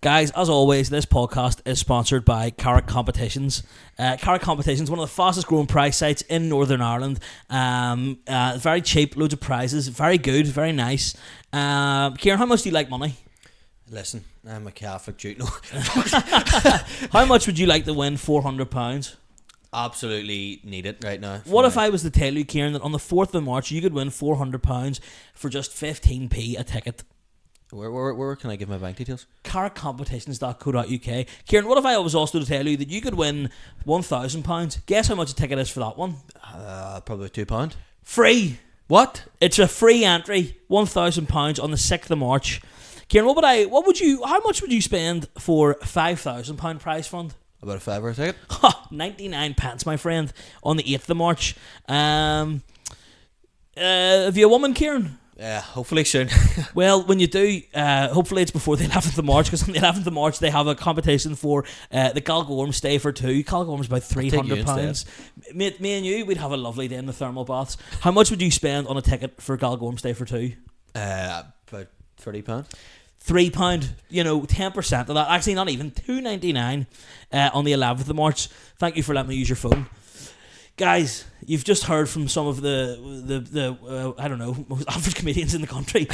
Guys, as always, this podcast is sponsored by Carrot Competitions. Carrot Competitions, one of the fastest growing prize sites in Northern Ireland. Very cheap, loads of prizes, very good, very nice. Ciaran, how much do you like money? Listen, I'm a Catholic Jew. No. How much would you like to win £400? Absolutely need it right now. What if I was to tell you, Ciaran, that on the 4th of March you could win £400 for just 15p a ticket? Where can I give my bank details? carrotcompetitions.co.uk. Ciaran, what if I was also to tell you that you could win £1,000? Guess how much a ticket is for that one? Probably £2. Free. What? It's a free entry, £1,000 on the 6th of March. Ciaran, how much would you spend for £5,000 prize fund? About a fiver a ticket? 99 pence, my friend, on the 8th of March. Have you a woman, Ciaran? Yeah, hopefully soon. Well, when you do, hopefully it's before the 11th of March, because on the 11th of March they have a competition for the Galgorm Stay for Two. Galgorm's about £300. Me and you, we'd have a lovely day in the thermal baths. How much would you spend on a ticket for Galgorm Stay for Two? About £30. £3, 10% of that. Actually, not even £2.99 on the 11th of March. Thank you for letting me use your phone. Guys, you've just heard from some of the I don't know, most average comedians in the country.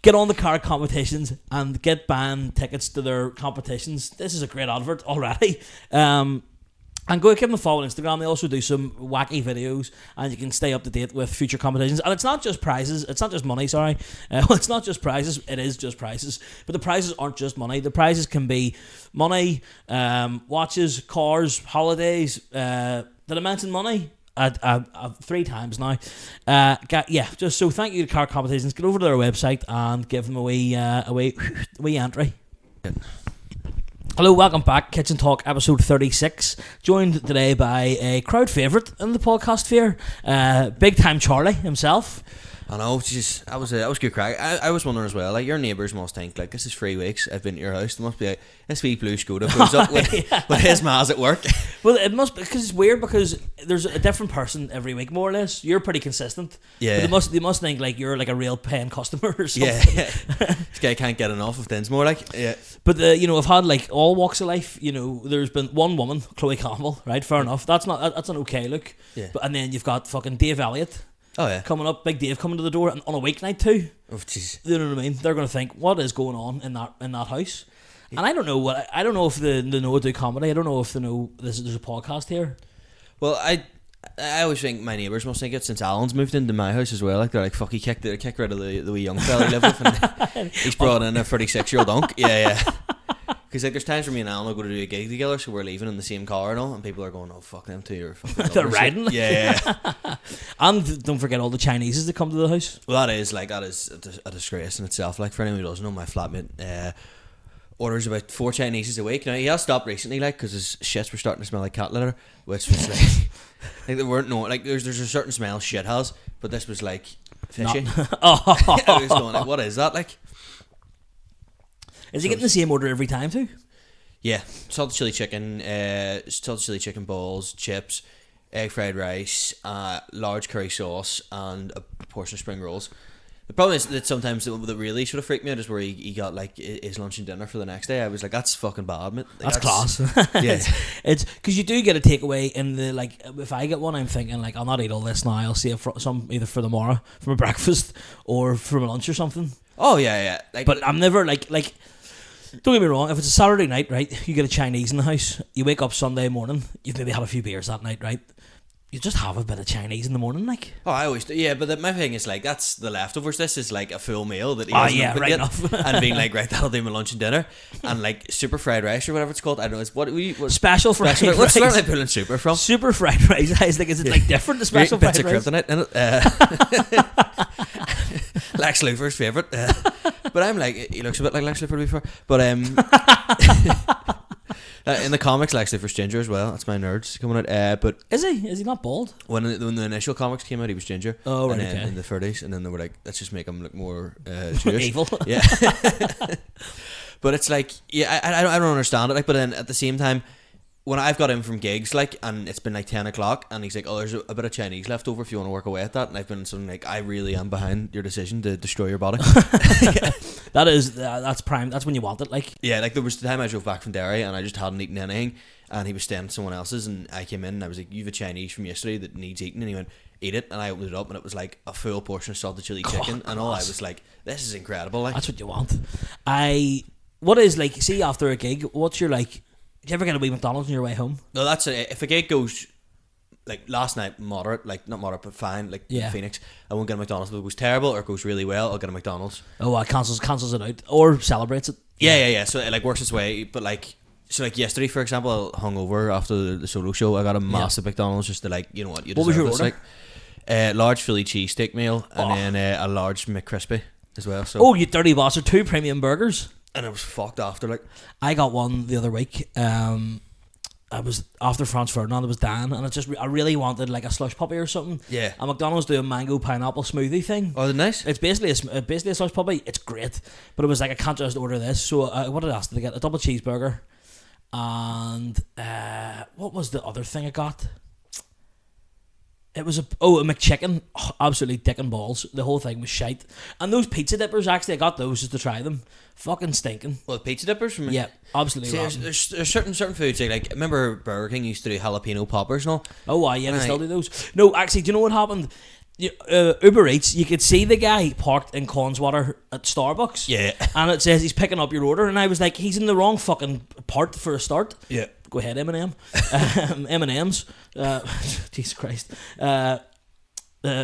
Get on the Carrot Competitions and get band tickets to their competitions. This is a great advert already. And go give them a follow on Instagram. They also do some wacky videos, and you can stay up to date with future competitions. And it's not just prizes. It's not just money, sorry. It's not just prizes. It is just prizes. But the prizes aren't just money. The prizes can be money, watches, cars, holidays. Did I mention money? 3 times now. Just so thank you to Carrot Competitions. Get over to their website and give them a wee entry. Hello, welcome back. Kitchen Talk episode 36. Joined today by a crowd favourite in the podcast sphere, Big Time Charlie himself. I know, jeez, that was good crack. I was wondering as well, like, your neighbours must think, like, this is 3 weeks, I've been to your house, there must be a this wee blue Skoda pulls up with his ma's at work. Well, it must be, because it's weird, because there's a different person every week, more or less. You're pretty consistent. Yeah. But they must think, like, you're like a real paying customer or something. Yeah. This guy can't get enough of Dinsmore, like. Yeah. But, I've had, like, all walks of life, there's been one woman, Chloe Campbell, right, fair enough. That's an okay look. Yeah. And then you've got fucking Dave Elliott. Oh yeah, coming up, Big Dave coming to the door, and on a weeknight too. Oh jeez, you know what I mean? They're going to think, what is going on in that house? Yeah. And I don't know if they know I do comedy. I don't know if they know there's a podcast here. Well, I always think my neighbours must think it since Alan's moved into my house as well. Like, they're like, fuck, he kicked rid of the wee young fella he lived with, and he's brought in a 36-year-old unk. Yeah. Because, like, there's times where me and Alan will go to do a gig together, so we're leaving in the same car and all, and people are going, oh, fuck them two, or fucking they're riding. Yeah. And don't forget all the Chineses that come to the house. Well, that is a disgrace in itself. Like, for anyone who doesn't know, my flatmate orders about 4 Chineses a week. Now, he has stopped recently, like, because his shits were starting to smell like cat litter, which was like they weren't like, there's a certain smell shit has, but this was like fishy. I was going, like, what is that, like? Is he getting the same order every time too? Yeah, salted chili chicken balls, chips, egg fried rice, large curry sauce, and a portion of spring rolls. The problem is that sometimes that really sort of freaked me out is where he got like his lunch and dinner for the next day. I was like, that's fucking bad, mate. Like, that's class. Yeah, it's because you do get a takeaway in the, like, if I get one, I'm thinking, like, I'll not eat all this now. I'll save some either for tomorrow, for my breakfast, or for my lunch or something. Oh yeah. Like, but I'm never like. Don't get me wrong, if it's a Saturday night, right, you get a Chinese in the house, you wake up Sunday morning, you've maybe had a few beers that night, right, you just have a bit of Chinese in the morning, like. Oh, I always do, yeah, but my thing is, like, that's the leftovers. This is like a full meal that he hasn't right enough. And being like, right, that'll do my lunch and dinner. And like super fried rice or whatever it's called, I don't know, it's what special fried rice. What's where they pulling super from? Super fried rice. I was like, is it like different, the special fried rice? Bits of kryptonite in it. Lex Luthor's favourite. But I'm like, he looks a bit like Lex Luthor before. But in the comics, Lex Luthor's ginger as well. That's my nerds coming out. But is he not bald? When the initial comics came out, he was ginger. Oh, right. And then okay. in the 30s, and then they were like, let's just make him look more Jewish. Evil. Yeah. But it's like, yeah, I don't understand it. Like, but then at the same time, when I've got in from gigs, like, and it's been like 10 o'clock, and he's like, oh, there's a bit of Chinese left over if you want to work away at that, and I've been something like, I really am behind your decision to destroy your body. That's prime. That's when you want it. Like, yeah, like there was the time I drove back from Derry and I just hadn't eaten anything, and he was staying at someone else's, and I came in and I was like, you have a Chinese from yesterday that needs eating, and he went, eat it, and I opened it up and it was like a full portion of salted chili chicken, and all I was like, this is incredible. Like, that's what you want. What is, like, see, after a gig, what's your, like, do you ever get a wee McDonald's on your way home? No, that's it. If a gig goes, like last night, moderate, like not moderate but fine, like in Phoenix, I won't get a McDonald's. If it goes terrible or it goes really well, I'll get a McDonald's. Oh, cancels it out or celebrates it. Yeah. So it like works its way, but like, so like yesterday, for example, I hung over after the solo show. I got a massive McDonald's just to, like, you know what, you deserve. What was your this, order? Like, large Philly cheesesteak meal, and then a large McCrispy as well. So, you dirty bastard! 2 premium burgers. And I was fucked after, like. I got one the other week. I was after Franz Ferdinand. It was Dan, and I really wanted like a slush puppy or something. Yeah. And McDonald's do a mango pineapple smoothie thing. Oh, they're nice. It's basically a slush puppy. It's great, but it was like I can't just order this. So what did I ask to get? A double cheeseburger, and what was the other thing I got? It was a McChicken. Oh, absolutely dick and balls. The whole thing was shite. And those pizza dippers, actually, I got those just to try them. Fucking stinking. Well, pizza dippers from yeah, absolutely. See, there's certain foods like remember Burger King used to do jalapeno poppers and all. Oh, yeah, they still do those. No, actually, do you know what happened? Uber Eats, you could see the guy parked in Conswater at Starbucks. Yeah. And it says he's picking up your order, and I was like, he's in the wrong fucking part for a start. Yeah. Go ahead, Eminem. M&M's. Jesus Christ.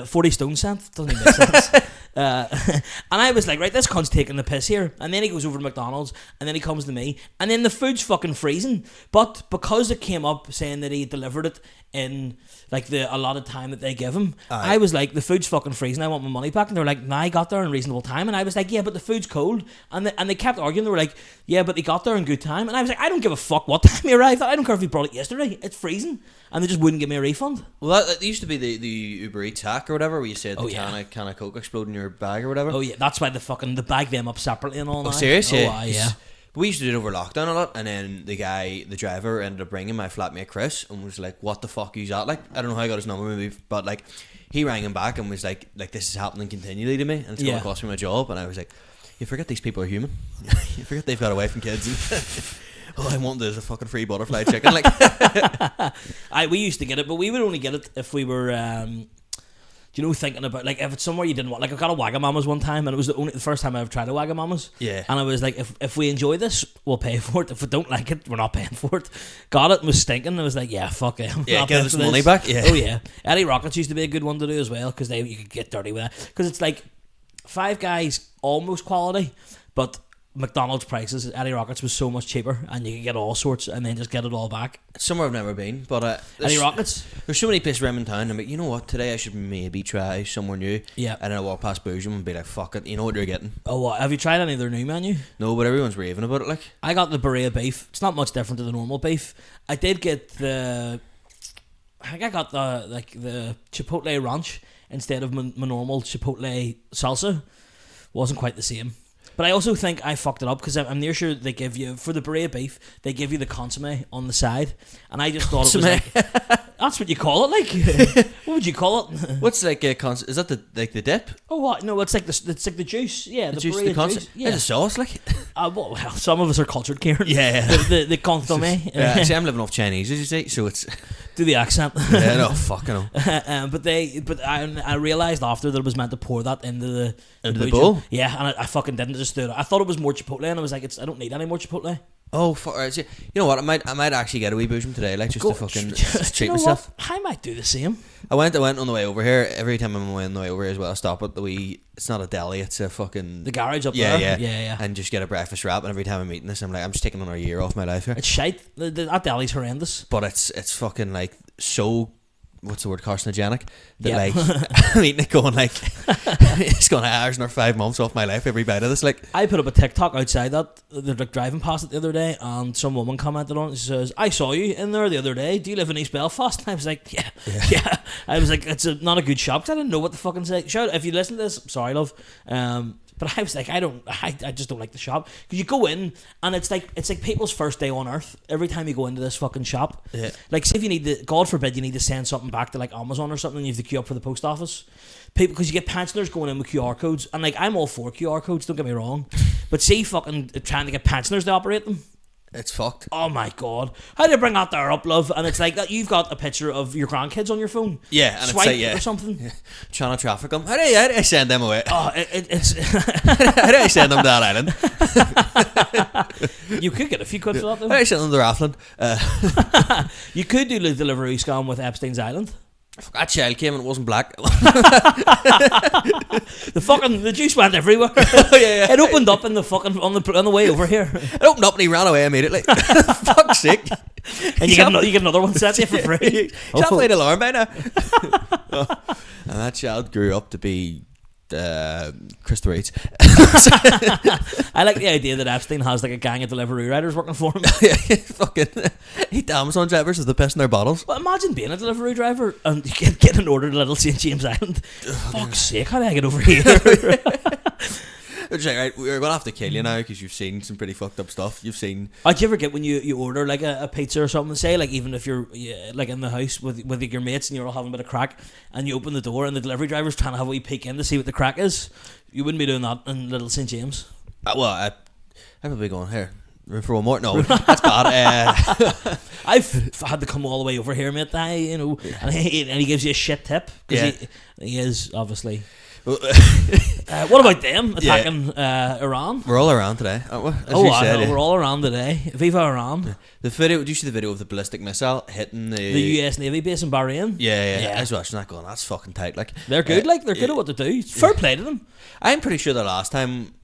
40 stone cent. Doesn't even make sense. And I was like, right, this cunt's taking the piss here. And then he goes over to McDonald's, and then he comes to me, and then the food's fucking freezing. But because it came up saying that he delivered it in like the allotted time that they give him, I was like, the food's fucking freezing, I want my money back. And they were like, nah, I got there in reasonable time. And I was like, yeah, but the food's cold. And they kept arguing. They were like, yeah, but they got there in good time. And I was like, I don't give a fuck what time he arrived. I don't care if he brought it yesterday. It's freezing. And they just wouldn't give me a refund. Well, that used to be the Uber Eats hack or whatever, where you said can of Coke explode in your bag or whatever. Oh yeah, that's why the bag them up separately and all that. Oh, serious? Yeah. Yeah. But we used to do it over lockdown a lot, and then the driver ended up bringing my flatmate Chris and was like, what the fuck are you at? Like, I don't know how I got his number maybe, but like he rang him back and was like this is happening continually to me, and it's going to cost me my job. And I was like, you forget these people are human. You forget they've got a wife and kids. And all I want is a fucking free butterfly chicken. Like, we used to get it, but we would only get it if we were thinking about, like, if it's somewhere you didn't want. Like, I got a Wagamama's one time, and it was the first time I ever tried a Wagamama's. Yeah. And I was like, if we enjoy this, we'll pay for it. If we don't like it, we're not paying for it. Got it and was stinking. I was like, yeah, fuck it. Yeah, get us money back. Yeah. Oh yeah. Eddie Rockets used to be a good one to do as well, because you could get dirty with that. Because it's like Five Guys almost quality, but McDonald's prices. Eddie Rockets was so much cheaper, and you could get all sorts and then just get it all back. Somewhere I've never been, but Eddie Rockets. There's so many places around in town. I'm like, you know what? Today I should maybe try somewhere new. Yeah. And then I walk past Boojum and be like, fuck it. You know what you're getting? Oh, what? Have you tried any of their new menu? No, but everyone's raving about it. Like, I got the Berea beef. It's not much different to the normal beef. I did get I think I got the Chipotle Ranch instead of my normal Chipotle salsa. Wasn't quite the same. But I also think I fucked it up, because I'm near sure they give you, for the Berea beef, they give you the consomme on the side. And I just thought it was like, that's what you call it, like. What would you call it? What's like a is that the dip? Oh, what? No, it's like the juice. Yeah, the juice, Berea the juice. Yeah. It's a sauce, like. Well, some of us are cultured, Ciaran. Yeah. The consomme. Yeah, see, I'm living off Chinese, as you say, so it's. Do the accent. Yeah, no, fucking hell. But I realised after that it was meant to pour that into the bowl. Yeah, and I fucking didn't just do it. I thought it was more Chipotle, and I was like, I don't need any more Chipotle. Oh, fuck. Right, see, you know what? I might actually get a wee Boojum today, like, just to fucking treat myself. What? I might do the same. I went on the way over here. Every time I'm on the way over here as well, I stop at the wee. It's not a deli. It's a fucking the garage up there. Yeah. And just get a breakfast wrap. And every time I'm eating this, I'm like, I'm just taking another year off my life here. It's shite. That deli's horrendous. But it's fucking like so. What's the word? Carcinogenic. That yeah. Like I'm eating it going like it's going to hours or 5 months off my life every bite of this. Like, I put up a TikTok outside that they're like driving past it the other day, and some woman commented on it. She says, "I saw you in there the other day. Do you live in East Belfast?" And I was like, yeah. I was like, it's not a good shop, 'cause I didn't know what the fucking say. Shout, if you listen to this, sorry, love. But I was like, I just don't like the shop, because you go in and it's like people's first day on earth every time you go into this fucking shop. Yeah. Like, say if you need to, God forbid, you need to send something back to like Amazon or something, and you have to queue up for the post office. People, because you get pensioners going in with QR codes, and like, I'm all for QR codes, don't get me wrong, but see fucking trying to get pensioners to operate them. It's fucked. Oh my god! How do you bring that there up, love? And it's like that. You've got a picture of your grandkids on your phone. Yeah, and Swipe it's like, or something. Yeah. Trying to traffic them. How do I send them away? Oh, it's. How do I send them to that island? You could get a few quid for that though. How do I send them to Rathland? You could do the delivery scam with Epstein's Island. That child came and it wasn't black. The juice went everywhere. Yeah. It opened up in the fucking on the way over here, It opened up and he ran away immediately. Fuck's sake. and you get another one sent to you for free. He's not played alarm by now. And that child grew up to be Christopher Reitz. I like the idea that Epstein has like a gang of delivery riders working for him. Fucking hate Amazon drivers with the piss in their bottles. Well, imagine being a delivery driver and you get an order to Little St. James Island. Fuck's sake, how do I get over here? It's like, right, we're gonna have to kill you now because you've seen some pretty fucked up stuff. You've seen. How'd you ever get when you order like a pizza or something? Say like, even if you're like in the house with your mates and you're all having a bit of crack, and you open the door and the delivery driver's trying to have a wee peek in to see what the crack is. You wouldn't be doing that in Little St. James. I would be going here. Room for one more? No, that's bad. I've had to come all the way over here, mate. And he gives you a shit tip because he is obviously. What about them attacking Iran? We're all around today, aren't we? We're all around today. Viva Iran! Yeah. The video. Do you see the video of the ballistic missile hitting the US Navy base in Bahrain? Yeah. I was watching that, going, that's fucking tight. Like they're good. They're good at what they do. Fair play to them. I'm pretty sure the last time.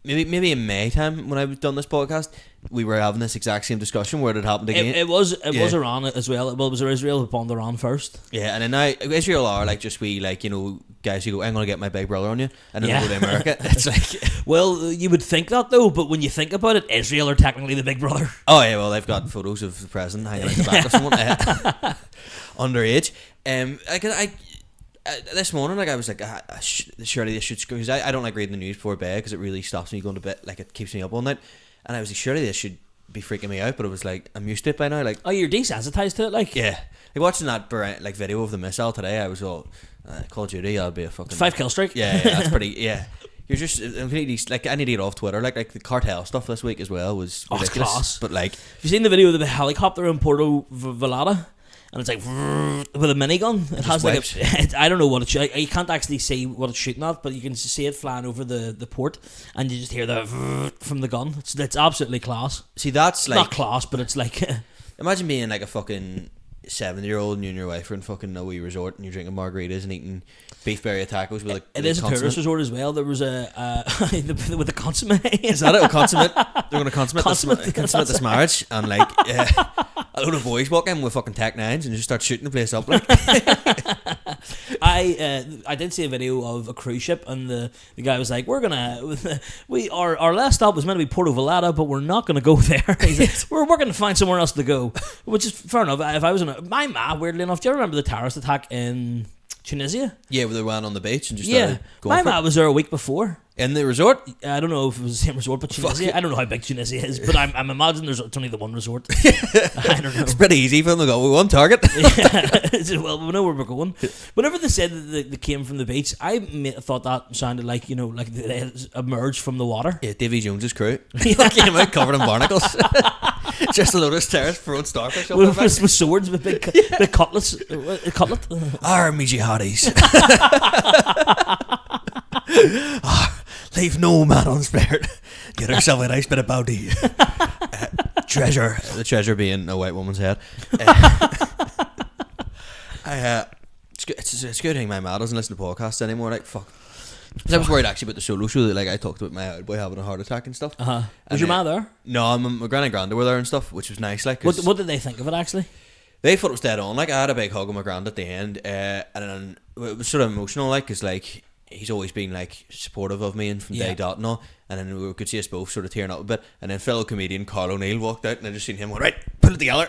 Maybe in May time when I've done this podcast, we were having this exact same discussion where it had happened again. It was Iran as well. Well, it was Israel who bombed Iran first. Yeah, and then now Israel are like just guys who go, I'm gonna get my big brother on you, and then they go to America. It's like, well, you would think that though, but when you think about it, Israel are technically the big brother. Oh yeah, well they've got photos of the president hanging out the back of someone underage. This morning, I was like, surely this should screw, because I don't like reading the news before bed because it really stops me going to bed, like it keeps me up all night, and I was like, surely this should be freaking me out, but it was like, I'm used to it by now. Like, oh, you're desensitized to it, like. Yeah, like watching that like video of the missile today, I was all, Call of Duty, I'll be a fucking 5 kill streak. Yeah, that's pretty. Yeah, you're just completely like, I need to get off Twitter. Like the cartel stuff this week as well was ridiculous. Class. But like, have you seen the video of the helicopter in Porto Velada? And it's like with a minigun. It has like I don't know what it's. You can't actually see what it's shooting at, but you can see it flying over the port, and you just hear the from the gun. It's absolutely class. See, that's like not class, but it's like imagine being like a fucking 70-year-old and you and your wife are in fucking a wee resort and you're drinking margaritas and eating beef berry tacos with it is a tourist resort as well. There was a with the consummate. Is that it? A consummate? They're going to consummate this marriage, and like a load of boys walk in with fucking Tech 9s and just start shooting the place up. Like, I did see a video of a cruise ship, and the guy was like, our last stop was meant to be Porto Velada, but we're not going to go there. He's like, we're going to find somewhere else to go, which is fair enough. If I was my ma, weirdly enough, do you remember the terrorist attack in Tunisia? Yeah, where they went on the beach and just started going. My ma was there a week before. In the resort? I don't know if it was the same resort, but Tunisia. I don't know how big Tunisia is, but I'm imagining it's only the one resort. I don't know. It's pretty easy for them to go, we want target. Well, we know where we're going. Whenever they said that they came from the beach, I thought that sounded like, like they emerged from the water. Yeah, Davy Jones's crew. He came out covered in barnacles. Just a load of stairs throwing starfish over with swords, with big cutlets. Cutlet. Army jihadis. Leave no man unspared. Get herself a nice bit of bounty. Treasure. The treasure being a white woman's head. It's a good thing my ma doesn't listen to podcasts anymore. Like, fuck. I was worried actually about the solo show that, like, I talked about my boy having a heart attack and stuff. Was your ma there? No, my gran and granda were there and stuff, which was nice. Like, what did they think of it actually? They thought it was dead on. Like, I had a big hug of my grand at the end, and then it was sort of emotional, like, because like he's always been like supportive of me and from day dot and all. And then we could see us both sort of tearing up a bit. And then fellow comedian Carl O'Neill walked out, and I just seen him go, right, put it together.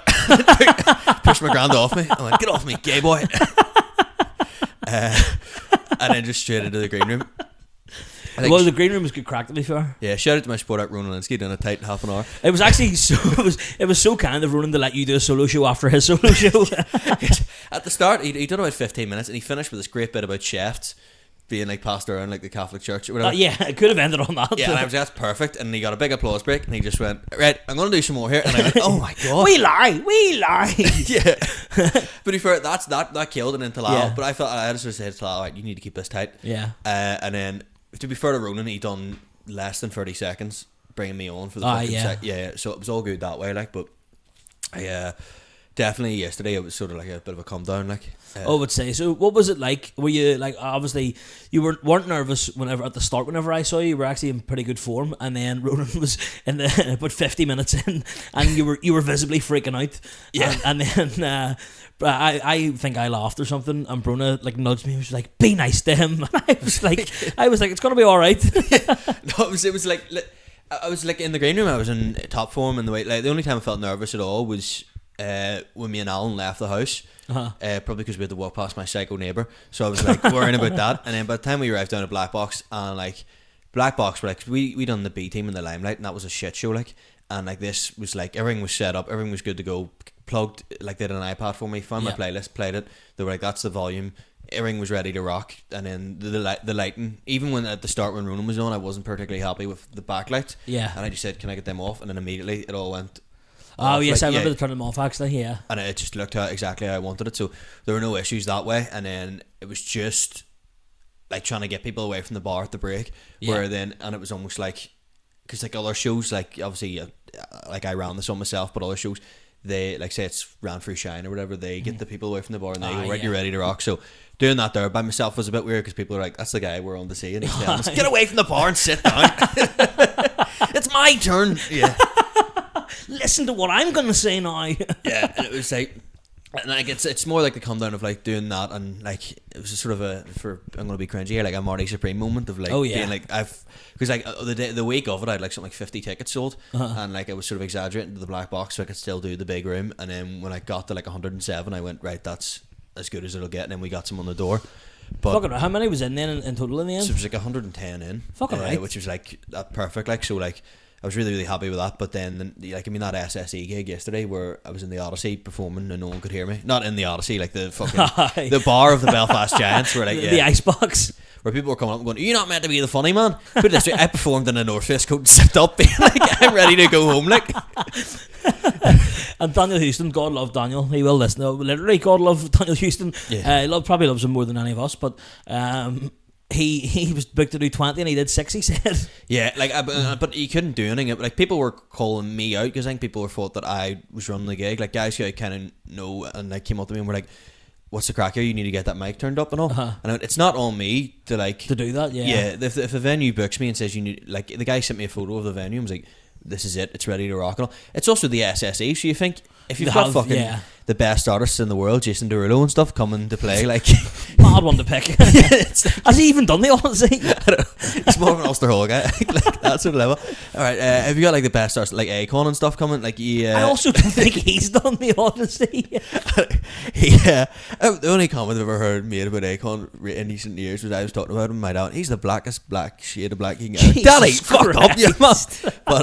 Pushed my grand off me. I went, get off me, gay boy. And then just straight into the green room. Well, the green room was good crack, to be fair. Yeah, shout out to my sport at Ronan Linsky doing a tight half an hour. It was actually it was so kind of Ronan to let you do a solo show after his solo show. At the start, he done about 15 minutes, and he finished with this great bit about shafts being like passed around like the Catholic Church or whatever. Yeah, it could have ended on that. Yeah, and I was like, that's perfect. And he got a big applause break, and he just went, right, I'm going to do some more here. And I went, oh my God. We lie. Yeah. But to be fair, that killed it in Talal. Yeah. But I thought, I just said to Talal, right, you need to keep this tight. Yeah. And then, to be fair to Ronan, he done less than 30 seconds bringing me on for the fucking yeah. So it was all good that way, like, but I definitely yesterday it was sort of like a bit of a come down, like. I would say. So what was it like? Were you like, obviously you weren't nervous whenever at the start, whenever I saw you? You were actually in pretty good form, and then Ronan was in the about 50 minutes in, and you were visibly freaking out. Yeah. And then I think I laughed or something, and Bruna like nudged me and was like, be nice to him. And I was like it's gonna be alright. No, it was like I was like in the green room, I was in top form, and the only time I felt nervous at all was when me and Alan left the house. Probably because we had to walk past my psycho neighbour, so I was like worrying about that. And then by the time we arrived down at Black Box, and like Black Box were like, we done the B team in the Limelight, and that was a shit show, like. And like this was like, everything was set up, everything was good to go, plugged, like they did an iPad for me, found my playlist, played it, they were like, that's the volume, everything was ready to rock. And then the lighting, even when at the start when Ronan was on, I wasn't particularly happy with the backlights, and I just said, can I get them off? And then immediately it all went off. Yes, like, I remember turning them off actually. Yeah, and it just looked out exactly how I wanted it, so there were no issues that way. And then it was just like trying to get people away from the bar at the break, where then, and it was almost like, because like other shows, like obviously like I ran this on myself, but other shows, they like, say it's ran through Shine or whatever, they get the people away from the bar and they go, right, you're ready to rock. So doing that there by myself was a bit weird, because people are like, that's the guy we're on to see, and he's telling us, get away from the bar and sit down. It's my turn. Yeah. Listen to what I'm gonna say now. Yeah, and it was like, and like it's more like the come down of like doing that, and like it was a sort of I'm gonna be cringy here, like a Marty Supreme moment of like being like, because like the week of it I had like something like 50 tickets sold, and like I was sort of exaggerating to the Black Box so I could still do the big room. And then when I got to like 107, I went, right, that's as good as it'll get. And then we got some on the door. But fucking, how many was in then in total in the end? So it was like 110 in. Fucking right. Which was like perfect, like, so like I was really, really happy with that. But then, like, I mean, that SSE gig yesterday where I was in the Odyssey performing and no one could hear me. Not in the Odyssey, like the fucking the bar of the Belfast Giants, where like the icebox, where people were coming up and going, "Are you not meant to be the funny man?" Put it this way, I performed in a North Face coat and zipped up, being like, "I'm ready to go home." Like, and Daniel Houston, God love Daniel. He will listen. Literally, God love Daniel Houston. Yeah. He probably loves him more than any of us, but. He was booked to do 20 and he did 6, he said. Yeah, like, but he couldn't do anything. Like, people were calling me out because I think people were thought that I was running the gig. Like, guys who I kind of know, and they came up to me and were like, "What's the crack here? You need to get that mic turned up and all." And I went, it's not on me to like to do that. Yeah, yeah. If the venue books me and says you need, like, the guy sent me a photo of the venue and was like, "This is it. It's ready to rock and all." It's also the SSE, so you think if you've got fucking the best artists in the world, Jason Derulo and stuff, coming to play, like, mad one to pick. Has he even done the Odyssey? He's more of an Ulster Hall guy, like that sort of level. All right, have you got like the best artists like Akon and stuff coming? Like, I also don't think he's done the Odyssey. Yeah, the only comment I've ever heard made about Akon in recent years was I was talking about him, my dad. He's the blackest black shade of black you can get. Daddy, fuck up, you must. But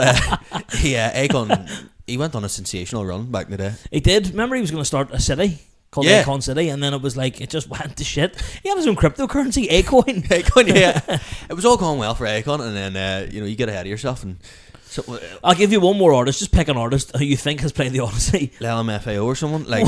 yeah, Akon. He went on a sensational run back in the day. He did. Remember, he was going to start a city called Akon City, and then it was like, it just went to shit. He had his own cryptocurrency, Acoin. Acoin, yeah. It was all going well for Akon, and then you get ahead of yourself. And so, I'll give you one more artist. Just pick an artist who you think has played the Odyssey. LMFAO or someone like.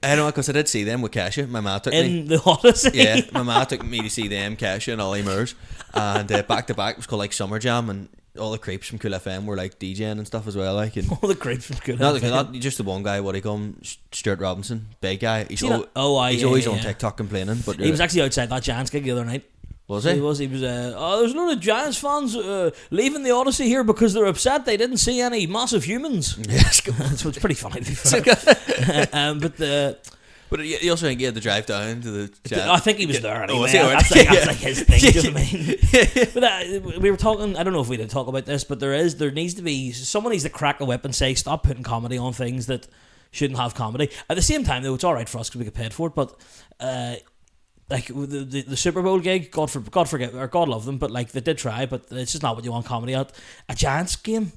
I know, because I did see them with Kesha. My ma took me in the Odyssey. Yeah, my ma took me to see them, Kesha and Ollie Murs, and back to back. It was called like Summer Jam, and all the creeps from Cool FM were like DJing and stuff as well, like, and all the creeps from Cool FM. Not just the one guy. What do you call him? Stuart Robinson, big guy. He's always on TikTok complaining. But he was actually outside that Giants gig the other night. Was he? He was. There's a lot of Giants fans leaving the Odyssey here because they're upset they didn't see any massive humans. Yes, so it's pretty funny to be fair. But you also think he had to drive down to the Giants? I think he was there anyway. That's like his thing. Do you know what I mean? But we were talking. I don't know if we did talk about this, but there needs to be someone needs to crack a whip and say, stop putting comedy on things that shouldn't have comedy. At the same time, though, it's all right for us because we get paid for it. But like the Super Bowl gig, God forget or God love them, but like they did try, but it's just not what you want comedy at. A Giants game,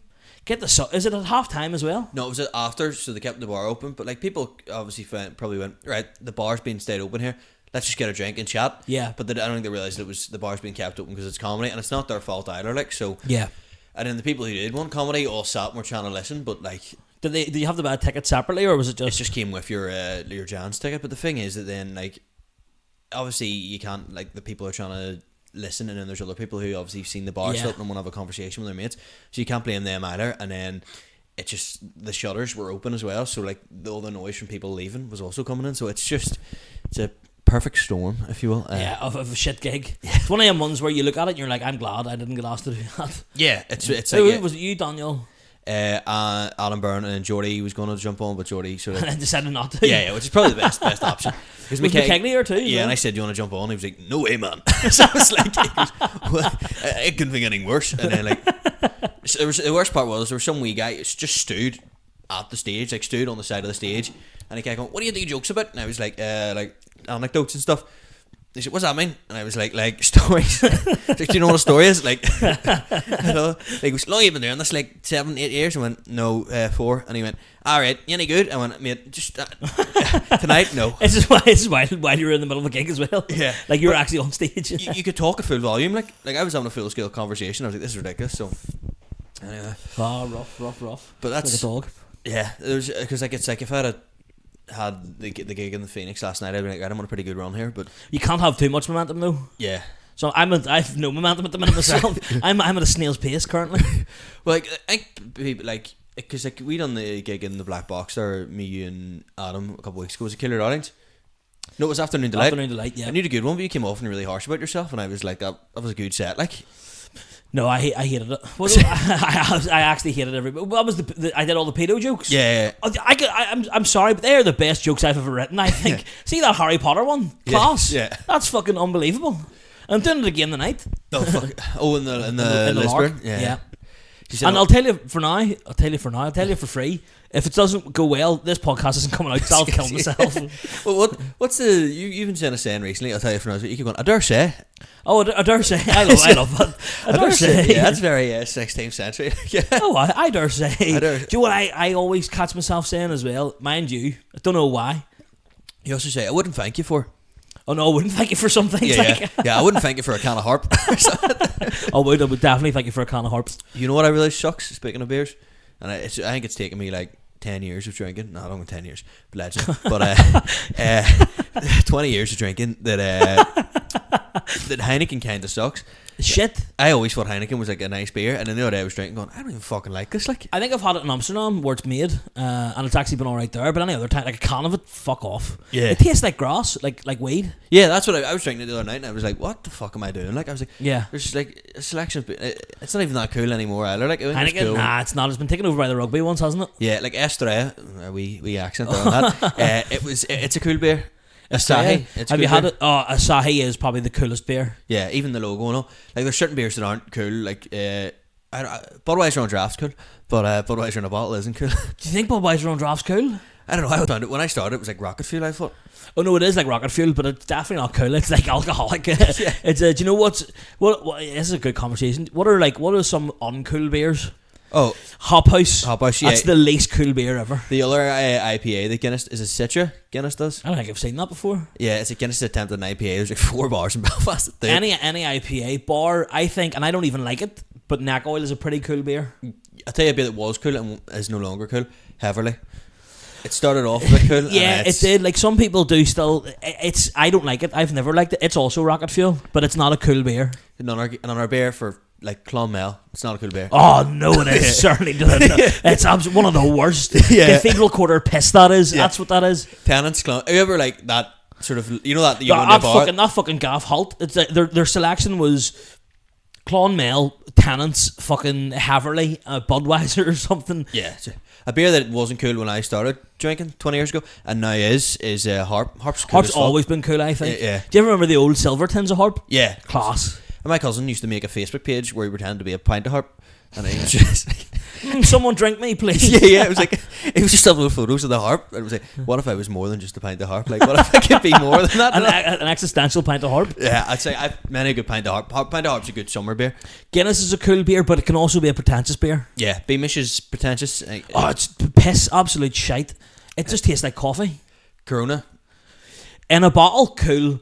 is it at half time as well? No, it was after, so they kept the bar open. But like people obviously probably went, right, the bar's being stayed open here. Let's just get a drink and chat. Yeah. But I don't think they realised it was the bar's being kept open because it's comedy, and it's not their fault either. Like so. Yeah. And then the people who did want comedy all sat and were trying to listen, but like. Did you have to buy a ticket separately, or was it just? It just came with your Giants ticket. But the thing is that then like, obviously you can't, like, the people are trying to listen, and then there's other people who obviously have seen the bar still and want to have a conversation with their mates, so you can't blame them either. And then it just, the shutters were open as well, so like all the noise from people leaving was also coming in, so it's a perfect storm, if you will. Of a shit gig. It's one of them ones where you look at it and you're like, I'm glad I didn't get asked to do that. Yeah, it's like, was it you, Daniel? Adam Byrne, and then Geordie was going to jump on, but Geordie sort of and then decided not to. Yeah, which is probably the best option. Was McKegney there too? Yeah, and I said, "Do you want to jump on?" He was like, "No way, man." So I was like, "It couldn't think anything worse." And then like, the worst part was there was some wee guy just stood at the stage, like stood on the side of the stage, and he kept going, "What do you do jokes about?" And I was like anecdotes and stuff. He said, "What's that mean?" And I was like stories. Like, do you know what a story is? Like, you know, like, how long you been doing this? Like 7-8 years. I went, "No, 4." And he went, "All right, you any good?" I went, "Mate, just tonight, no." This is why you were in the middle of a gig as well. Yeah, like you were actually on stage. you could talk at full volume. Like I was having a full scale conversation. I was like, "This is ridiculous." So anyway, rough. But that's like a dog. Yeah, because like it's like if I had the gig in the Phoenix last night, I'd be like, I'm on a pretty good run here, but you can't have too much momentum though. Yeah. So I've no momentum at the minute myself. I'm at a snail's pace currently. Well, like I think people like, because like we done the gig in the Black Box there, me, you, and Adam a couple of weeks ago. Was it Killer Audience? No, it was Afternoon Delight. Afternoon Delight, yeah. I knew a good one, but you came off and really harsh about yourself, and I was like, that was a good set, like. No, I hated it. Well, I actually hated everybody. What was I did all the pedo jokes. Yeah. I'm sorry, but they're the best jokes I've ever written. I think. See that Harry Potter one? Class. Yeah. That's fucking unbelievable. I'm doing it again tonight. Oh, fuck. Oh, in the Lisbon. Yeah. And I'll tell you for now. I'll tell you for free. If it doesn't go well, this podcast isn't coming out, so I'll kill myself. Well, what's the you've been saying a saying recently? I'll tell you for now. You keep going. I dare say. Oh, I dare say. I love that. I dare say. Yeah, that's very 16th century. Yeah. Oh, I dare say. Do you know what I always catch myself saying as well? Mind you, I don't know why. You also say, I wouldn't thank you for. Oh no, I wouldn't thank you for some things. Yeah, I wouldn't thank you for a can of harp. I would definitely thank you for a can of harps. You know what I really sucks, speaking of beers? And I think it's taken me like 10 years of drinking. No, I don't want 10 years, but legend. But 20 years of drinking that Heineken kind of sucks. Shit. I always thought Heineken was like a nice beer, and then the other day I was drinking going, I don't even fucking like this. Like, I think I've had it in Amsterdam where it's made, and it's actually been alright there, but any other time, like a can of it, fuck off. Yeah. It tastes like grass, like weed. Yeah, that's what I was drinking it the other night, and I was like, what the fuck am I doing? Like, I was like, yeah, there's like a selection of it's not even that cool anymore either. Like, Heineken, cool. Nah, it's not. It's been taken over by the rugby ones, hasn't it? Yeah, like Estrella, we accent on that. It's a cool beer. Asahi. Have you had it? Oh, Asahi is probably the coolest beer. Yeah, even the logo and all. Like, there's certain beers that aren't cool. Like, Budweiser on draft's cool, but Budweiser in a bottle isn't cool. Do you think Budweiser on draft's cool? I don't know. I found it when I started. It was like rocket fuel. I thought. Oh no, it is like rocket fuel, but it's definitely not cool. It's like alcoholic. Yeah. It's do you know what? This is a good conversation. What are some uncool beers? Oh, Hop House, yeah. That's the least cool beer ever. The other IPA that Guinness is a Citra. Guinness does. I don't think I've seen that before. Yeah, it's a Guinness attempt at an IPA. There's like 4 bars in Belfast. Any IPA bar, I think, and I don't even like it, but Neck Oil is a pretty cool beer. I'll tell you a beer that was cool and is no longer cool. Heavily. It started off a bit cool. Yeah, it did. Like, some people do still. I don't like it. I've never liked it. It's also rocket fuel, but it's not a cool beer. Another beer for like Clonmel. It's not a cool beer. Oh no, it is. Certainly not. It's one of the worst. Cathedral Quarter piss. That is. Yeah. That's what that is. Tennant's Clon. Are you ever like that sort of? You know that you go in the bar. That fucking gaff halt. It's their selection was Clonmel, Tennant's, fucking Haverley, Budweiser or something. Yeah, a beer that wasn't cool when I started drinking 20 years ago, and now is Harp. Harp's cool. Harp's always been cool, I think. Yeah. Do you ever remember the old silver tins of Harp? Yeah, class. And my cousin used to make a Facebook page where he pretended to be a pint of Harp, and he was just someone drink me, please. Yeah. It was like It was just upload photos of the harp. And it was like, what if I was more than just a pint of harp? Like, what if I could be more than that? An existential pint of harp. Yeah, I'd say I've many a good pint of harp. Pint of harp's a good summer beer. Guinness is a cool beer, but it can also be a pretentious beer. Yeah, Beamish is pretentious. Oh, it's piss, absolute shite. It just tastes like coffee. Corona. In a bottle, cool.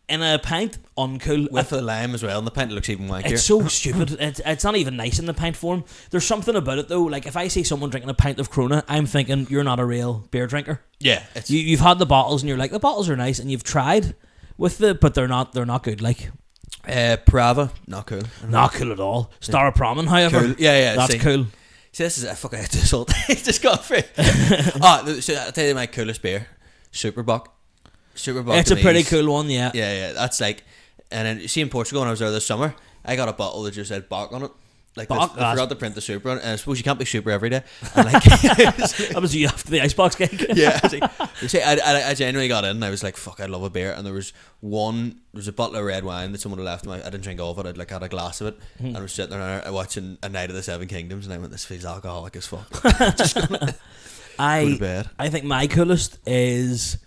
In a pint, uncool. With the lime as well, and the pint looks even wankier. It's so stupid. It's not even nice in the pint form. There's something about it though. Like if I see someone drinking a pint of Corona, I'm thinking you're not a real beer drinker. Yeah, you've had the bottles and you're like the bottles are nice, and you've tried with but they're not good. Like Prava, not cool. Not cool at all. Staropramen, however, cool. Yeah, that's cool. See, this is a fucking insult. It's just got free. So I'll tell you my coolest beer, Superbock. It's a pretty cool one, yeah. Yeah, that's like, and then you see in Portugal when I was there this summer, I got a bottle that just said Bock on it. Like I forgot to print the super on it, and I suppose you can't be super every day. And like, that was you after the icebox gig. Yeah, I genuinely got in and I was like, fuck, I love a beer. And there was a bottle of red wine that someone had left. I didn't drink all of it. I'd had a glass of it, and I was sitting there watching A Night of the Seven Kingdoms, and I went, this feels alcoholic as fuck. Just gonna go to bed. I think my coolest is,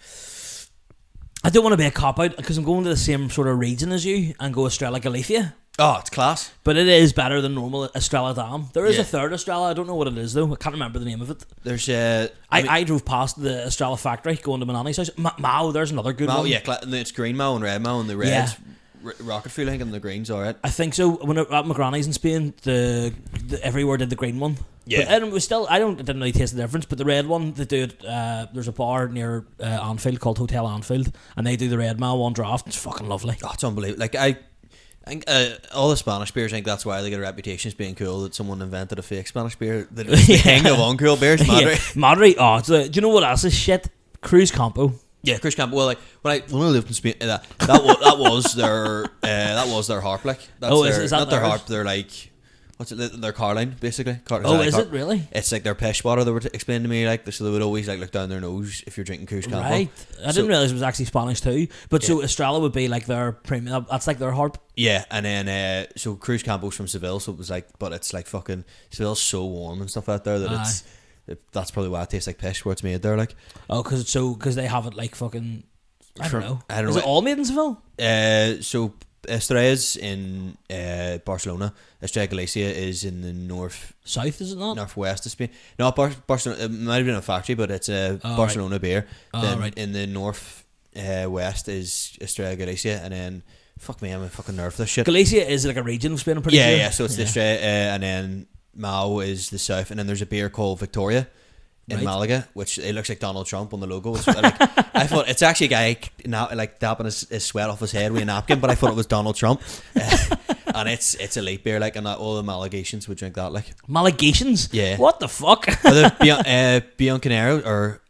I don't want to be a cop out because I'm going to the same sort of region as you and go Estrella Galicia. Oh, it's class. But it is better than normal Estrella Damm. There is a third Estrella. I don't know what it is though. I can't remember the name of it. There's I drove past the Estrella factory going to my nanny's house. Mao, there's another good one. Yeah, it's green Mao and red Mao, and the red's rocket fuel, I think, and the green's alright. I think so. When at my granny's in Spain, the everywhere did the green one. Yeah, but it was still, I didn't really taste the difference. But the red one, they do it. There's a bar near Anfield called Hotel Anfield, and they do the red Mao on draft. It's fucking lovely. Oh, it's unbelievable. Like I think all the Spanish beers, I think that's why they get a reputation as being cool. That someone invented a fake Spanish beer that was the king of uncool beers. Madrid. Madrid. Oh, do you know what else is shit? Cruz Campo. Yeah, Cruz Campo. Well, like when I lived in Spain, that was their harp. Like is that not their harp? They're like, what's it? Their car line, basically. Is it really? It's like their pish water. They were explaining to me so they would always like look down their nose if you're drinking Cruz Campo. Right. I didn't realize it was actually Spanish too. But so Estrella would be like their premium. That's like their harp. Yeah, and then so Cruz Campo's from Seville, so it was like, but it's like fucking Seville's so warm and stuff out there that that's probably why it tastes like pish where it's made there. Like, oh, because they have it like fucking. I don't know. Is it all made in Seville? So Estrella's in Barcelona. Estrella Galicia is in the south, is it not? Northwest of Spain. No, Barcelona. It might have been a factory, but it's a Barcelona beer. Then in the north west is Estrella Galicia, and then fuck me, I'm a fucking nerd for this shit. Galicia is like a region of Spain, I'm pretty sure. Yeah. So it's the Estrella, and then Mao is the south, and then there's a beer called Victoria in Malaga, which it looks like Donald Trump on the logo. Which, like, I thought it's actually a guy now like dapping his sweat off his head with a napkin, but I thought it was Donald Trump. And it's elite beer, like, and all the Malagasians would drink that, like. Malagasians? Yeah. What the fuck? Or the Bianconero or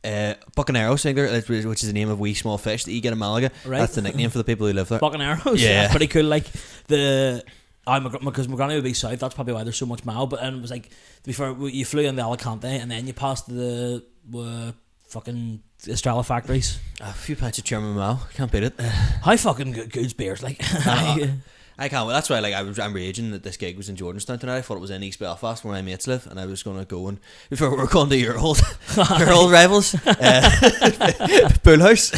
Bucaneros, which is the name of wee small fish that you get in Malaga. Right. That's the nickname for the people who live there. Bucaneros? Yeah, pretty cool. Like because my granny would be south, that's probably why there's so much Mao. But it was like, to be fair, you flew into Alicante and then you passed the fucking Estrella factories. A few pints of German Mao, can't beat it. How fucking good's beers, like. I can't. That's why, like, I'm raging that this gig was in Jordanstown tonight. I thought it was in East Belfast where my mates live, and I was going to go and before we were going to your old rivals, Pool House.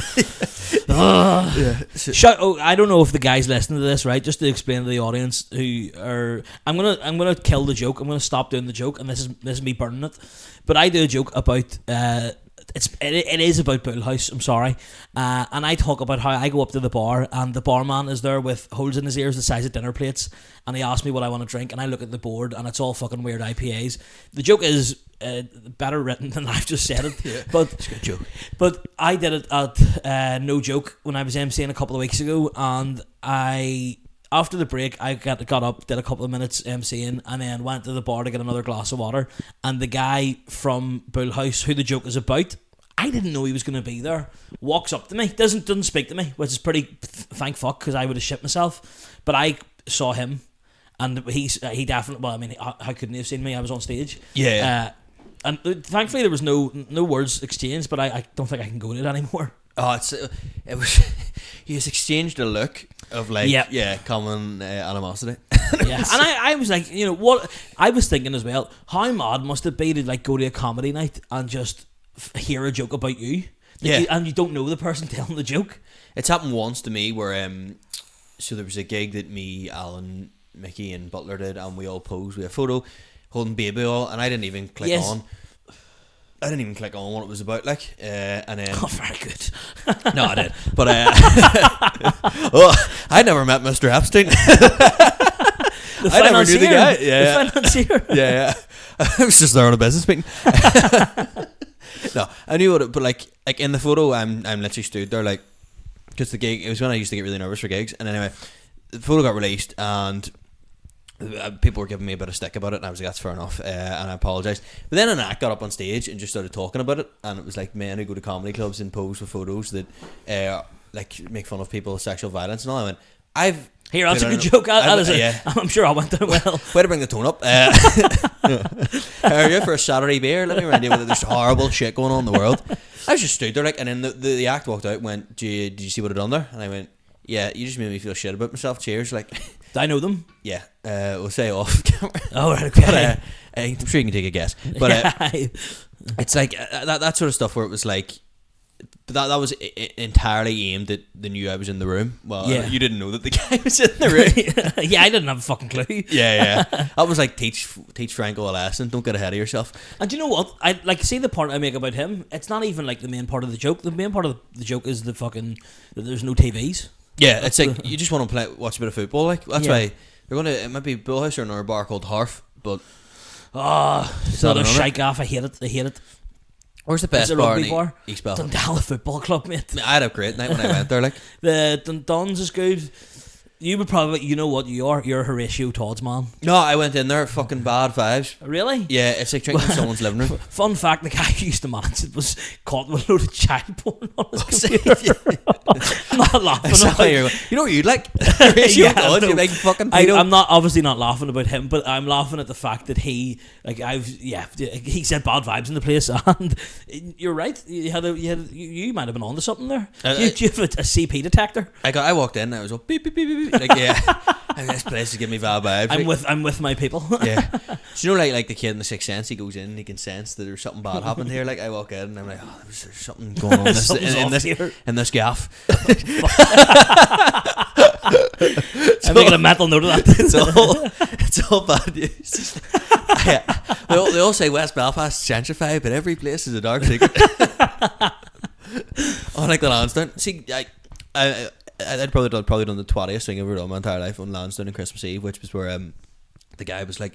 I don't know if the guys listening to this, right? Just to explain to the audience who are, I'm gonna kill the joke. I'm gonna stop doing the joke, and this is me burning it. But I do a joke about it is about Pool House, I'm sorry, and I talk about how I go up to the bar and the barman is there with holes in his ears the size of dinner plates, and he asks me what I want to drink, and I look at the board and it's all fucking weird IPAs. The joke is better written than I've just said it. Yeah, but it's a good joke. But I did it at No Joke when I was emceeing a couple of weeks ago, and after the break, I got up, did a couple of minutes emceeing, and then went to the bar to get another glass of water. And the guy from Bull House, who the joke is about, I didn't know he was going to be there, walks up to me, doesn't speak to me, which is pretty thank fuck, because I would have shit myself. But I saw him, and he definitely, well, I mean, how couldn't he have seen me? I was on stage. Yeah. And thankfully there was no words exchanged, but I don't think I can go to it anymore. Oh, it was. You just exchanged a look, of like Yep. common animosity. Yeah, and I was like, you know what? I was thinking as well, how mad must it be to like go to a comedy night and just hear a joke about you? Yeah. And you don't know the person telling the joke. It's happened once to me where so there was a gig that me, Alan, Mickey, and Butler did, and we all posed with a photo holding baby oil, and I didn't even click on. I didn't even click on what it was about, like, and then. Oh, very good. No, I did, but I never met Mr. Epstein. I never knew the guy. Yeah, the financier. yeah. I was just there on a business meeting. No, I knew what it, but like in the photo, I'm literally stood there like, because the gig, it was when I used to get really nervous for gigs, and anyway, the photo got released and people were giving me a bit of stick about it, and I was like, that's fair enough, and I apologised. But then an act got up on stage and just started talking about it, and it was like men who go to comedy clubs and pose for photos that like make fun of people's sexual violence and all. I went, Here, that's a good joke. I'm sure I went down well. Way to bring the tone up. How are you for a Saturday beer? Let me remind you that there's horrible shit going on in the world. I was just stood there like, and then the act walked out and went, did you see what I'd done there? And I went, yeah, you just made me feel shit about myself. Cheers. Like, do I know them? Yeah, we'll say off camera. Oh, right, okay. But, I'm sure you can take a guess. But it's like that sort of stuff where it was like, but that was entirely aimed at they knew I was in the room. Well, yeah. You didn't know that the guy was in the room. Yeah, I didn't have a fucking clue. Yeah. That was like teach Franco a lesson. Don't get ahead of yourself. And do you know what? I like see the part I make about him. It's not even like the main part of the joke. The main part of the joke is the fucking that there's no TVs. Yeah, it's like you just want to watch a bit of football. Like that's why they're gonna. It might be Bullhouse or another bar called Harf, but so there's shite gaff. I hate it. Where's the best bar in East Belfast? Dundalk Football Club, mate. I had a great night when I went there. Like the Duns is good. You would probably, you know what you are? You're a Horatio Todd's man. No, I went in there, fucking bad vibes. Really? Yeah, it's like drinking in someone's living room. Fun fact: the guy who used to manage it was caught with a load of child porn on his computer. I'm not laughing. You know what you'd like? Horatio Todd, you like fucking. I'm not obviously not laughing about him, but I'm laughing at the fact that he said bad vibes in the place, and you're right. You might have been onto something there. Do you have a CP detector? I walked in, and I was all beep beep beep beep. Like, yeah, and this place is giving me bad vibes. I'm with my people. Yeah, so you know, like the kid in The Sixth Sense, he goes in and he can sense that there's something bad happened here. Like I walk in and I'm like, oh, there's something going on in this gaff. I'm making a mental note of that. It's all bad news. They all say West Belfast gentrified, but every place is a dark secret. Like the Lansdowne. See, I'd probably done the twattiest thing I've ever done my entire life on Lansdowne and Christmas Eve, which was where the guy was like,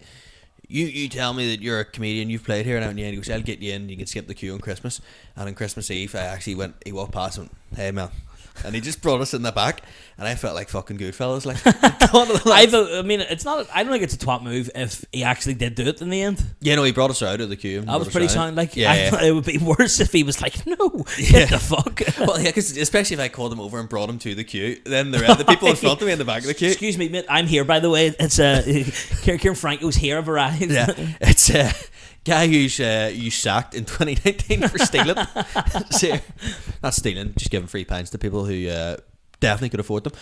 you tell me that you're a comedian, you've played here, and he goes, I'll get you in, you can skip the queue on Christmas. And on Christmas Eve, he walked past and went, hey man, and he just brought us in the back, and I felt like fucking Goodfellas. Like, I mean, it's not. I don't think it's a twat move if he actually did do it in the end. Yeah, no, he brought us out of the queue. That was pretty sound. Like, yeah, I thought it would be worse if he was like, no, get the fuck. Well, yeah, because especially if I called him over and brought him to the queue, then the people in front of me in the back of the queue. Excuse me, mate, I'm here. By the way, it's Ciaran Franco's here. I've arrived. Yeah, it's guy who's you sacked in 2019 for stealing. So, not stealing, just giving free pints to people who definitely could afford them.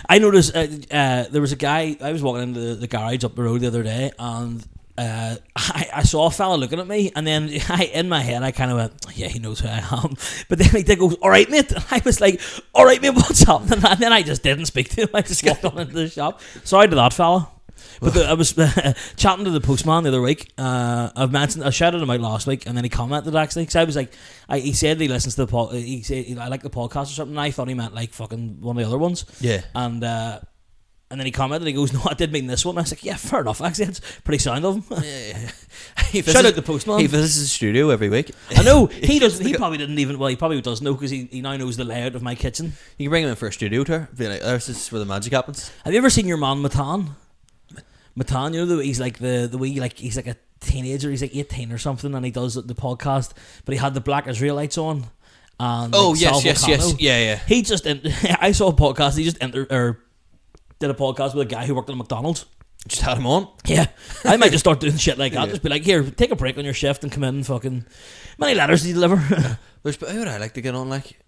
I noticed there was a guy. I was walking into the garage up the road the other day, and I saw a fella looking at me, and then in my head I kind of went, yeah, he knows who I am. But then he did go, all right, mate. And I was like, all right, mate, what's happening? And then I just didn't speak to him. I just walked on into the shop. Sorry to that fella. But I was chatting to the postman the other week. I shouted him out last week, and then he commented actually, because I was like, he said he listens to the pod. He said I like the podcast or something. And I thought he meant like fucking one of the other ones. Yeah. And then he commented. He goes, "No, I did mean this one." I was like, "Yeah, fair enough. Actually, it's pretty sound of him." Yeah. Shout out the postman. He visits the studio every week. I know he does. He probably didn't even. Well, he probably does know because he now knows the layout of my kitchen. You can bring him in for a studio tour. Be like, "This is where the magic happens." Have you ever seen your man Matan? Matan, you know, he's like the wee, like he's like a teenager. He's like 18 or something, and he does the podcast. But he had the Black Israelites on. And yes, yeah. He just I saw a podcast. He just did a podcast with a guy who worked at McDonald's. Just had him on. Yeah, I might just start doing shit like that. Just be like, here, take a break on your shift and come in and fucking. Many letters do you deliver? Who would I like to get on like?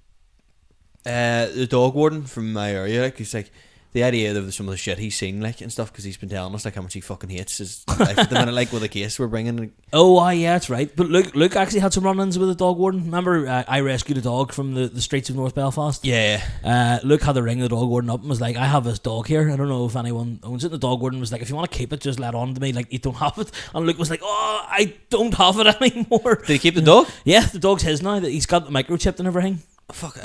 The dog warden from my area, like, he's like, the idea of some of the shit he's seen, like, and stuff, because he's been telling us, like, how much he fucking hates his life at the minute, like, with a case we're bringing. Like. Oh, yeah, that's right. But Luke actually had some run-ins with a dog warden. Remember, I rescued a dog from the streets of North Belfast? Yeah. Luke had to ring the dog warden up and was like, I have this dog here. I don't know if anyone owns it. And the dog warden was like, if you want to keep it, just let on to me. Like, you don't have it. And Luke was like, oh, I don't have it anymore. Did he keep the dog? Yeah, the dog's his now. He's got the microchipped and everything. Fuck,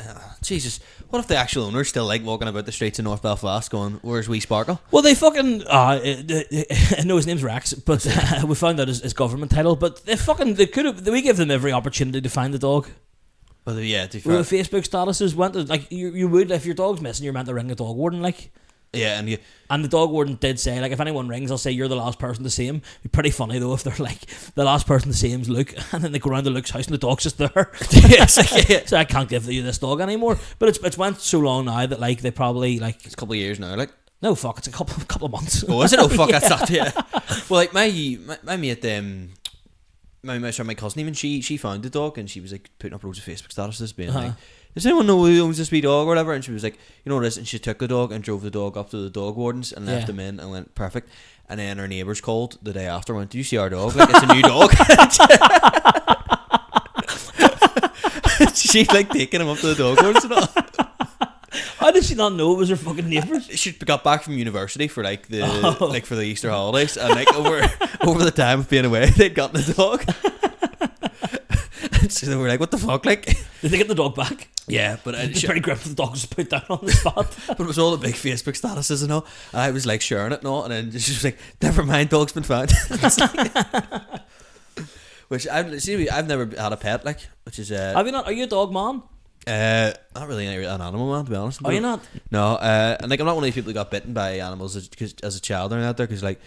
Jesus. What if the actual owner's still like walking about the streets of North Belfast going, where's wee Sparkle? Well, they fucking no, his name's Rex, but we found out his government title. But they could have. We gave them every opportunity to find the dog. Well, yeah, to with the Facebook statuses went to, like, you would, if your dog's missing, you're meant to ring the dog warden, like. Yeah, and the dog warden did say, like, if anyone rings, I'll say you're the last person to see him. It'd be pretty funny though if they're like, the last person to see him's Luke, and then they go around to Luke's house and the dog's just there. So I can't give you this dog anymore. But it's went so long now that, like, they probably, like, it's a couple of years now, like. No, fuck, it's a couple of months. Oh, is it? Oh, fuck, that's not. Yeah. Well, like, my mate, my cousin, even she found the dog, and she was like putting up loads of Facebook statuses being like, does anyone know who owns this wee dog or whatever? And she was like, you know what it is? And she took the dog and drove the dog up to the dog wardens and left him in and went, perfect. And then her neighbours called the day after and went, do you see our dog? Like, it's a new dog. She's like taking him up to the dog wardens and all. How did she not know it was her fucking neighbours? She got back from university for like like for the Easter holidays, and like over the time of being away, they'd gotten a dog. So they were like, "What the fuck?" Like, did they get the dog back? Yeah, but it's pretty grim for the dog was put down on the spot. But it was all the big Facebook statuses and all. And I was like sharing it and all, and then she was like, "Never mind, dog's been found." Which I've never had a pet, like, which is have you not? Are you a dog man? Not really an animal man, to be honest. Are you not? No, and like I'm not one of these people who got bitten by animals as a child or anything out there, because like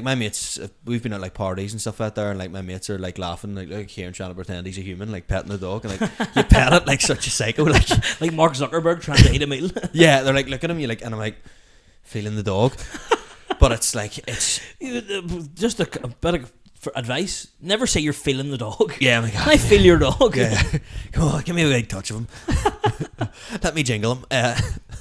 my mates, we've been at like parties and stuff out there, and like my mates are like laughing, like Ciaran trying to pretend he's a human, like petting the dog, and like you pet it like such a psycho, like Mark Zuckerberg trying to eat a meal. Yeah, they're like, look at him, you like, and I'm like feeling the dog, but it's like it's just a bit of. For advice, never say you're feeling the dog. Yeah, my God. Can I feel your dog? Yeah. Come on, give me a big touch of him. Let me jingle him.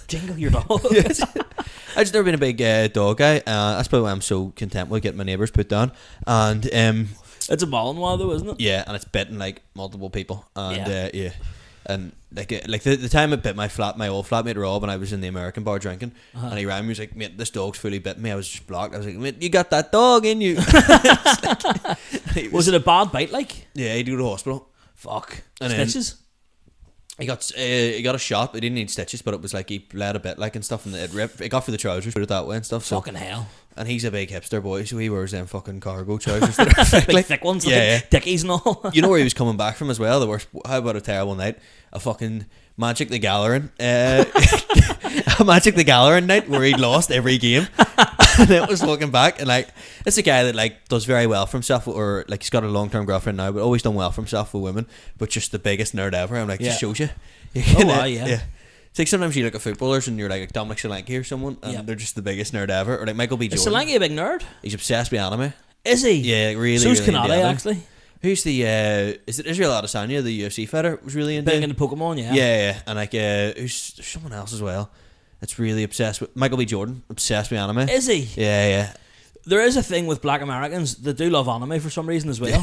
Jingle your dog. Yes. I've just never been a big dog guy. That's probably why I'm so content with getting my neighbours put down. And it's a Malinois though, isn't it? Yeah, and it's bitten like multiple people. And yeah. And like the time it bit my old flatmate Rob, and I was in the American bar drinking, and he ran me, he was like, mate, this dog's fully bitten me. I was just blocked. I was like, mate, you got that dog in you. Was it a bad bite, like? Yeah, he'd go to the hospital. Fuck. And stitches? He got a shot. He didn't need stitches, but it was like he bled a bit, like, and stuff, and it got through the trousers, put it that way and stuff. Fucking hell. And he's a big hipster boy, so he wears them fucking cargo trousers. Like thick ones, yeah, dickies and all. You know where he was coming back from as well? The worst. How about a terrible night? A fucking Magic the Gathering. A Magic the Gathering night where he'd lost every game. And then was looking back, and like, it's a guy that like does very well for himself, or like he's got a long-term girlfriend now, but always done well for himself with women, but just the biggest nerd ever. I'm like, just shows you. Oh wow, yeah. It's like sometimes you look at footballers and you're like Dominic Solanke or someone, and they're just the biggest nerd ever. Or like Michael B. Jordan. Is Solanke a big nerd? He's obsessed with anime. Is he? Yeah, really. So's really Kanade, actually. Who's the is it Israel Adesanya, the UFC fighter, was really into big into Pokemon, yeah. Yeah, and like there's someone else as well that's really obsessed with Michael B. Jordan, obsessed with anime. Is he? Yeah. There is a thing with Black Americans that do love anime for some reason as well.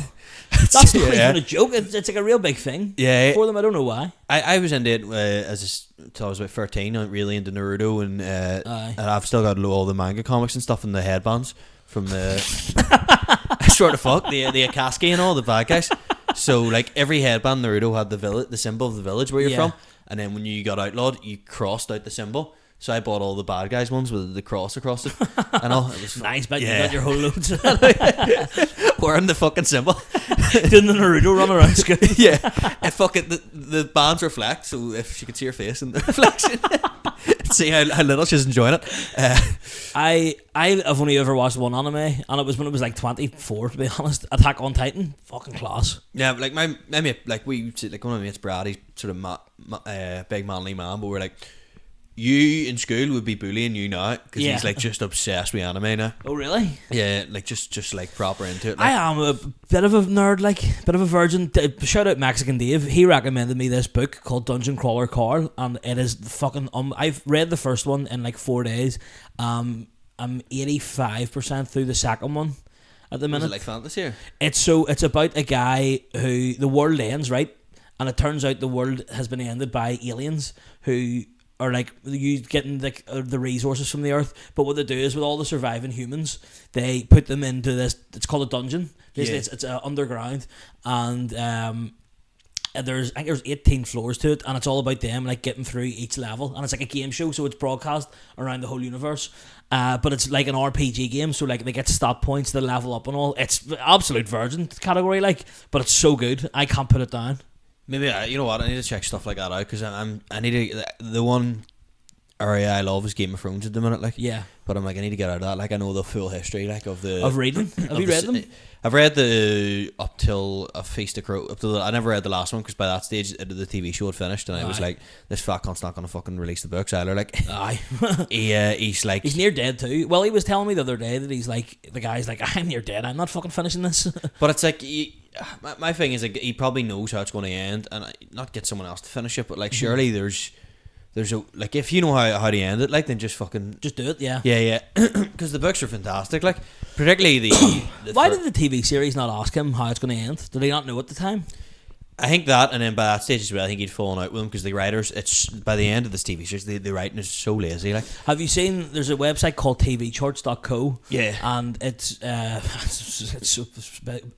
That's not even a joke. It's like a real big thing for them. I don't know why. I was into it until I was about 13. I went really into Naruto, and I've still got all the manga comics and stuff and the headbands from the sort of fuck the Akatsuki and all the bad guys. So like every headband Naruto had the symbol of the village where you're from, and then when you got outlawed, you crossed out the symbol. So I bought all the bad guys ones with the cross across it and all. It was nice, but you got your whole loads. Wearing the fucking symbol. Doing the Naruto run around school. Yeah. And fucking the bands reflect, so if she could see her face in the reflection, see how little she's enjoying it. I have only ever watched one anime, and it was when it was like 24, to be honest. Attack on Titan, fucking class. Yeah, like my mate, like one of my mates, Brad, he's sort of big manly man, but we're like, you in school would be bullying you now because Yeah. he's like just obsessed with anime now. Oh really? Yeah, like just like proper into it. I Like. am a bit of a nerd, like bit of a virgin. Shout out Mexican Dave. He recommended me this book called Dungeon Crawler Carl, and it is fucking. I've read the first one in like 4 days. I'm 85% through the second one at the Was minute. it like fantasy? Or? It's about a guy who the world ends, right, and it turns out the world has been ended by aliens who are like you getting the resources from the earth, but what they do is with all the surviving humans, they put them into this. It's called a dungeon. Basically, Yeah. it's underground, and I think there's 18 floors to it, and it's all about them like getting through each level, and it's like a game show, so it's broadcast around the whole universe. But it's like an RPG game, so like they get stat points, they level up and all. It's absolute virgin category, like, but it's so good, I can't put it down. Maybe you know what? I need to check stuff like that out because I need to. The one area I love is Game of Thrones at the minute, like. Yeah. But I'm like, I need to get out of that. Like, I know the full history, like of the Of reading. Have you read them? I've read the up till A Feast of Crow. I never read the last one because by that stage the TV show had finished, and I was Aye. like, this fat cunt's not gonna fucking release the books either. Like, Aye. he's like, He's near dead too. Well, he was telling me the other day that he's like, the guy's like, I'm near dead. I'm not fucking finishing this. but it's like. My thing is like he probably knows how it's going to end, and not get someone else to finish it, but like surely there's a like if you know how to end it, like then just fucking Just do it, yeah. yeah because the books are fantastic, like particularly the Why did the TV series not ask him how it's going to end? Did he not know at the time? I think that, and then by that stage as well, I think he'd fallen out with them because the writers, it's by the end of this TV series, the writing is so lazy. Like, Have you seen? There's a website called tvcharts.co. Yeah. and it's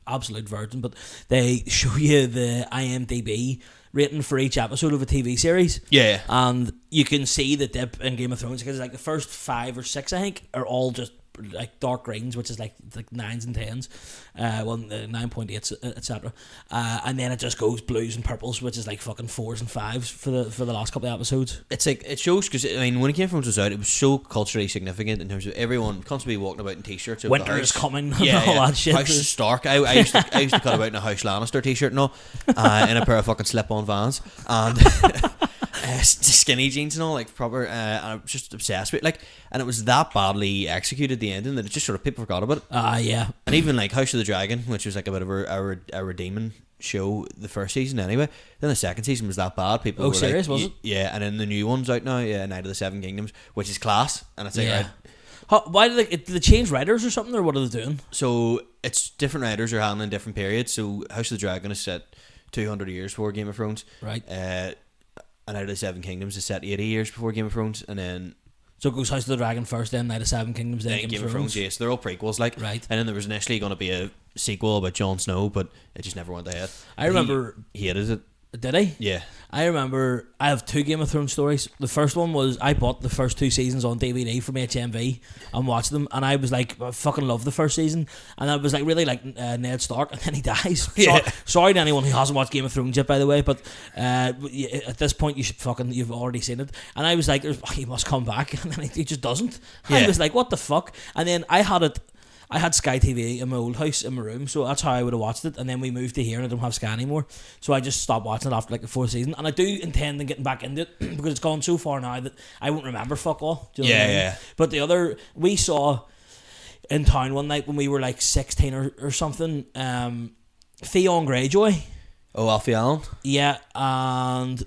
absolute virgin, but they show you the IMDb rating for each episode of a TV series. Yeah. And you can see the dip in Game of Thrones because like the first 5 or 6, I think, are all just like dark greens, which is like 9s and 10s, 9.8s, etc. And then it just goes blues and purples, which is like fucking 4s and 5s for the last couple of episodes. It's like, it shows, because I mean, when Game of Thrones was out, it was so culturally significant in terms of everyone constantly walking about in t-shirts. Winter is coming, Yeah, and all that shit. House Stark. I used to cut about in a House Lannister t-shirt and all, in a pair of fucking slip-on Vans, and skinny jeans and all, like proper. And I was just obsessed with it, like, and it was that badly executed, the ending, that it just sort of people forgot about it. Yeah. And even like House of the Dragon, which was like a bit of a redeeming show the first season anyway. Then the second season was that bad. People were serious, like, was it? Yeah, and then the new one's out now, yeah, Night of the Seven Kingdoms, which is class. And it's like, Yeah. right, Why did they change writers or something, or what are they doing? so it's different writers are handling different periods. So House of the Dragon is set 200 years before Game of Thrones. Right. And Night of the Seven Kingdoms is set 80 years before Game of Thrones, and then So it goes House of the Dragon first, then Night of Seven Kingdoms, then Game of Thrones. yes, they're all prequels, like. Right. And then there was initially going to be a sequel about Jon Snow, but it just never went ahead. I remember. He hated it. Did he? Yeah. I remember. I have 2 Game of Thrones stories. The first one was I bought the first 2 seasons on DVD from HMV and watched them, and I was like, I fucking love the first season, and I was like really like Ned Stark, and then he dies. Yeah. Sorry to anyone who hasn't watched Game of Thrones yet, by the way, but at this point you've already seen it, and I was like, he must come back, and then he just doesn't. I Yeah. was like, what the fuck? And then I had Sky TV in my old house in my room, so that's how I would have watched it. And then we moved to here, and I don't have Sky anymore, so I just stopped watching it after like the 4th season. And I do intend on getting back into it because it's gone so far now that I won't remember fuck all. Do you know what I mean? Yeah. But the other we saw in town one night when we were like 16 or something, Theon Greyjoy, Oh, Alfie Allen. yeah, and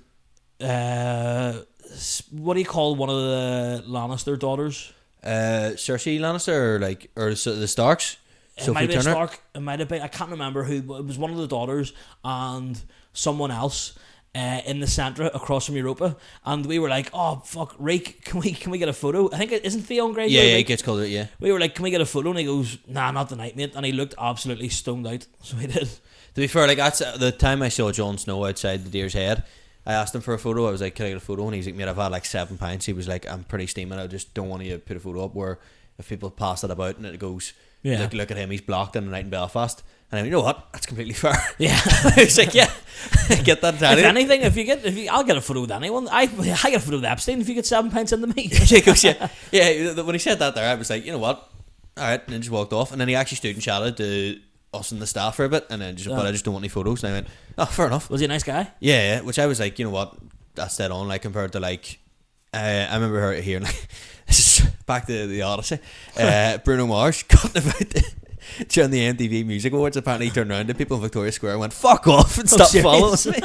what do you call one of the Lannister daughters? Cersei Lannister, or the Starks. It might have Sophie been Turner. Stark. It might have been. I can't remember who. But it was one of the daughters and someone else in the Centra across from Europa, and we were like, "Oh fuck, Reek, can we get a photo?" I think it isn't Theon Greyjoy. Yeah, he Reek? gets called it. Yeah. We were like, "Can we get a photo?" And he goes, "Nah, not tonight, mate." And he looked absolutely stoned out, so he did. To be fair, like that's the time I saw Jon Snow outside the Deer's Head. I asked him for a photo. I was like, "Can I get a photo?" And he's like, "Mate, I've had like 7 pints." He was like, "I'm pretty steaming. I just don't want you to put a photo up where if people pass it about and it goes, Yeah. look at him. He's blocked in the night in Belfast." And I went, "You know what? That's completely fair." Yeah. I was like, "Yeah, get that If entirely." anything, I'll get a photo with anyone. I get a photo with Epstein if you get 7 pints into me. He goes, yeah. When he said that there, I was like, "You know what? All right," and then just walked off. And then he actually stood and chatted to us and the staff for a bit, and then but I just don't want any photos. And I went, "Oh, fair enough." Was he a nice guy? Yeah, which I was like, you know what? That's dead on. Like compared to like I remember her hearing like, this is back to the Odyssey. Bruno Mars cutting about during the MTV Music Awards. Apparently, he turned around to people in Victoria Square and went, "Fuck off and stop following me."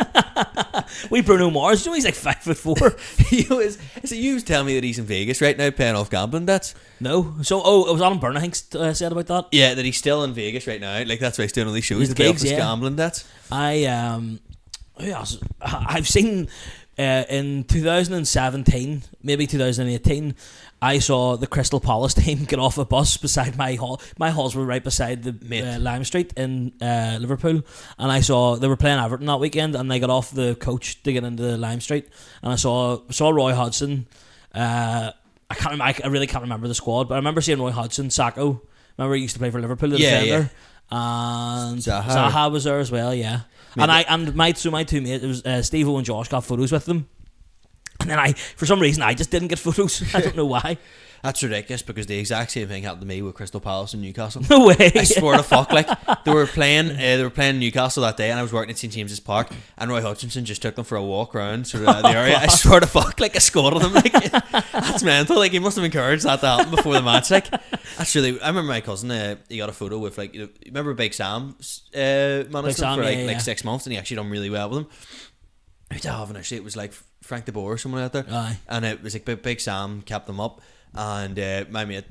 We Bruno Mars. You know he's like 5'4". So you was telling me that he's in Vegas right now paying off gambling debts. No. So it was Alan Byrne I think said about that. Yeah, that he's still in Vegas right now. Like that's why he's doing all these shows. His To pay off gigs, his yeah. gambling debts. Who else? I've seen in 2017, maybe 2018, I saw the Crystal Palace team get off a bus beside my hall. My halls were right beside the Lime Street in Liverpool, and I saw they were playing Everton that weekend, and they got off the coach to get into Lime Street, and I saw Roy Hodgson. I really can't remember the squad, but I remember seeing Roy Hodgson, Sacco. Remember he used to play for Liverpool, the defender. And Zaha was there as well, yeah. Maybe. And my two mates, it was Steve-O and Josh got photos with them. And then for some reason I just didn't get photos. I don't know why. That's ridiculous because the exact same thing happened to me with Crystal Palace and Newcastle. No way. I swear to fuck, like they were playing Newcastle that day, and I was working at St James's Park, and Roy Hutchinson just took them for a walk around sort of the area. I swear to fuck, like I scored on them. Like that's mental. Like he must have encouraged that to happen before the match. Like that's really. I remember my cousin. He got a photo with like remember Big Sam managed him for like 6 months, and he actually done really well with him. Who'd I have actually? It was like Frank de Boer or someone out there. Aye. And it was like Big Sam kept them up, and my mate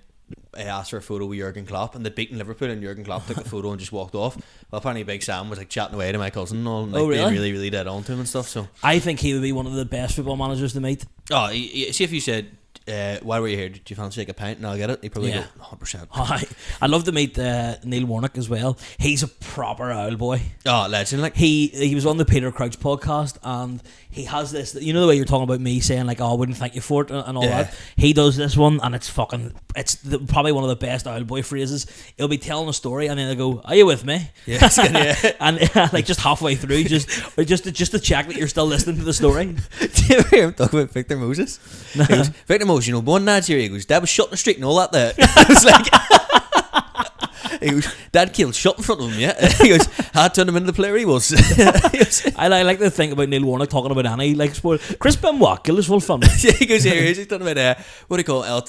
asked for a photo with Jurgen Klopp, and they'd beaten Liverpool, and Jurgen Klopp took a photo and just walked off. Well, apparently Big Sam was like chatting away to my cousin and all, and, like, really? being really, really dead on to him and stuff. So I think he would be one of the best football managers to meet. oh, see if you said, why were you here? Did you fancy like a pint? And I'll get it. He probably go 100%. I'd love to meet Neil Warnock as well. He's a proper owl boy. Oh, legend! Like he was on the Peter Crouch podcast, and he has this. You know the way you're talking about me saying like, "Oh, I wouldn't thank you for it" and all that. He does this one, and it's probably one of the best owl boy phrases. He'll be telling a story, and then they'll go, "Are you with me?" Yes, yeah. And like just halfway through, just to check that you're still listening to the story. Do you ever hear him talk about Victor Moses? No. He goes, Victor Moses, you know, born in Nigeria. He goes, Dad was shot in the street and all that there. I was like, he goes, Dad killed shot in front of him, yeah. He goes, I turned him into the player he was. I like to think about Neil Warnock talking about any like sport. Chris Benoit killed his full family. Yeah, he goes, he's talking about what do you call it?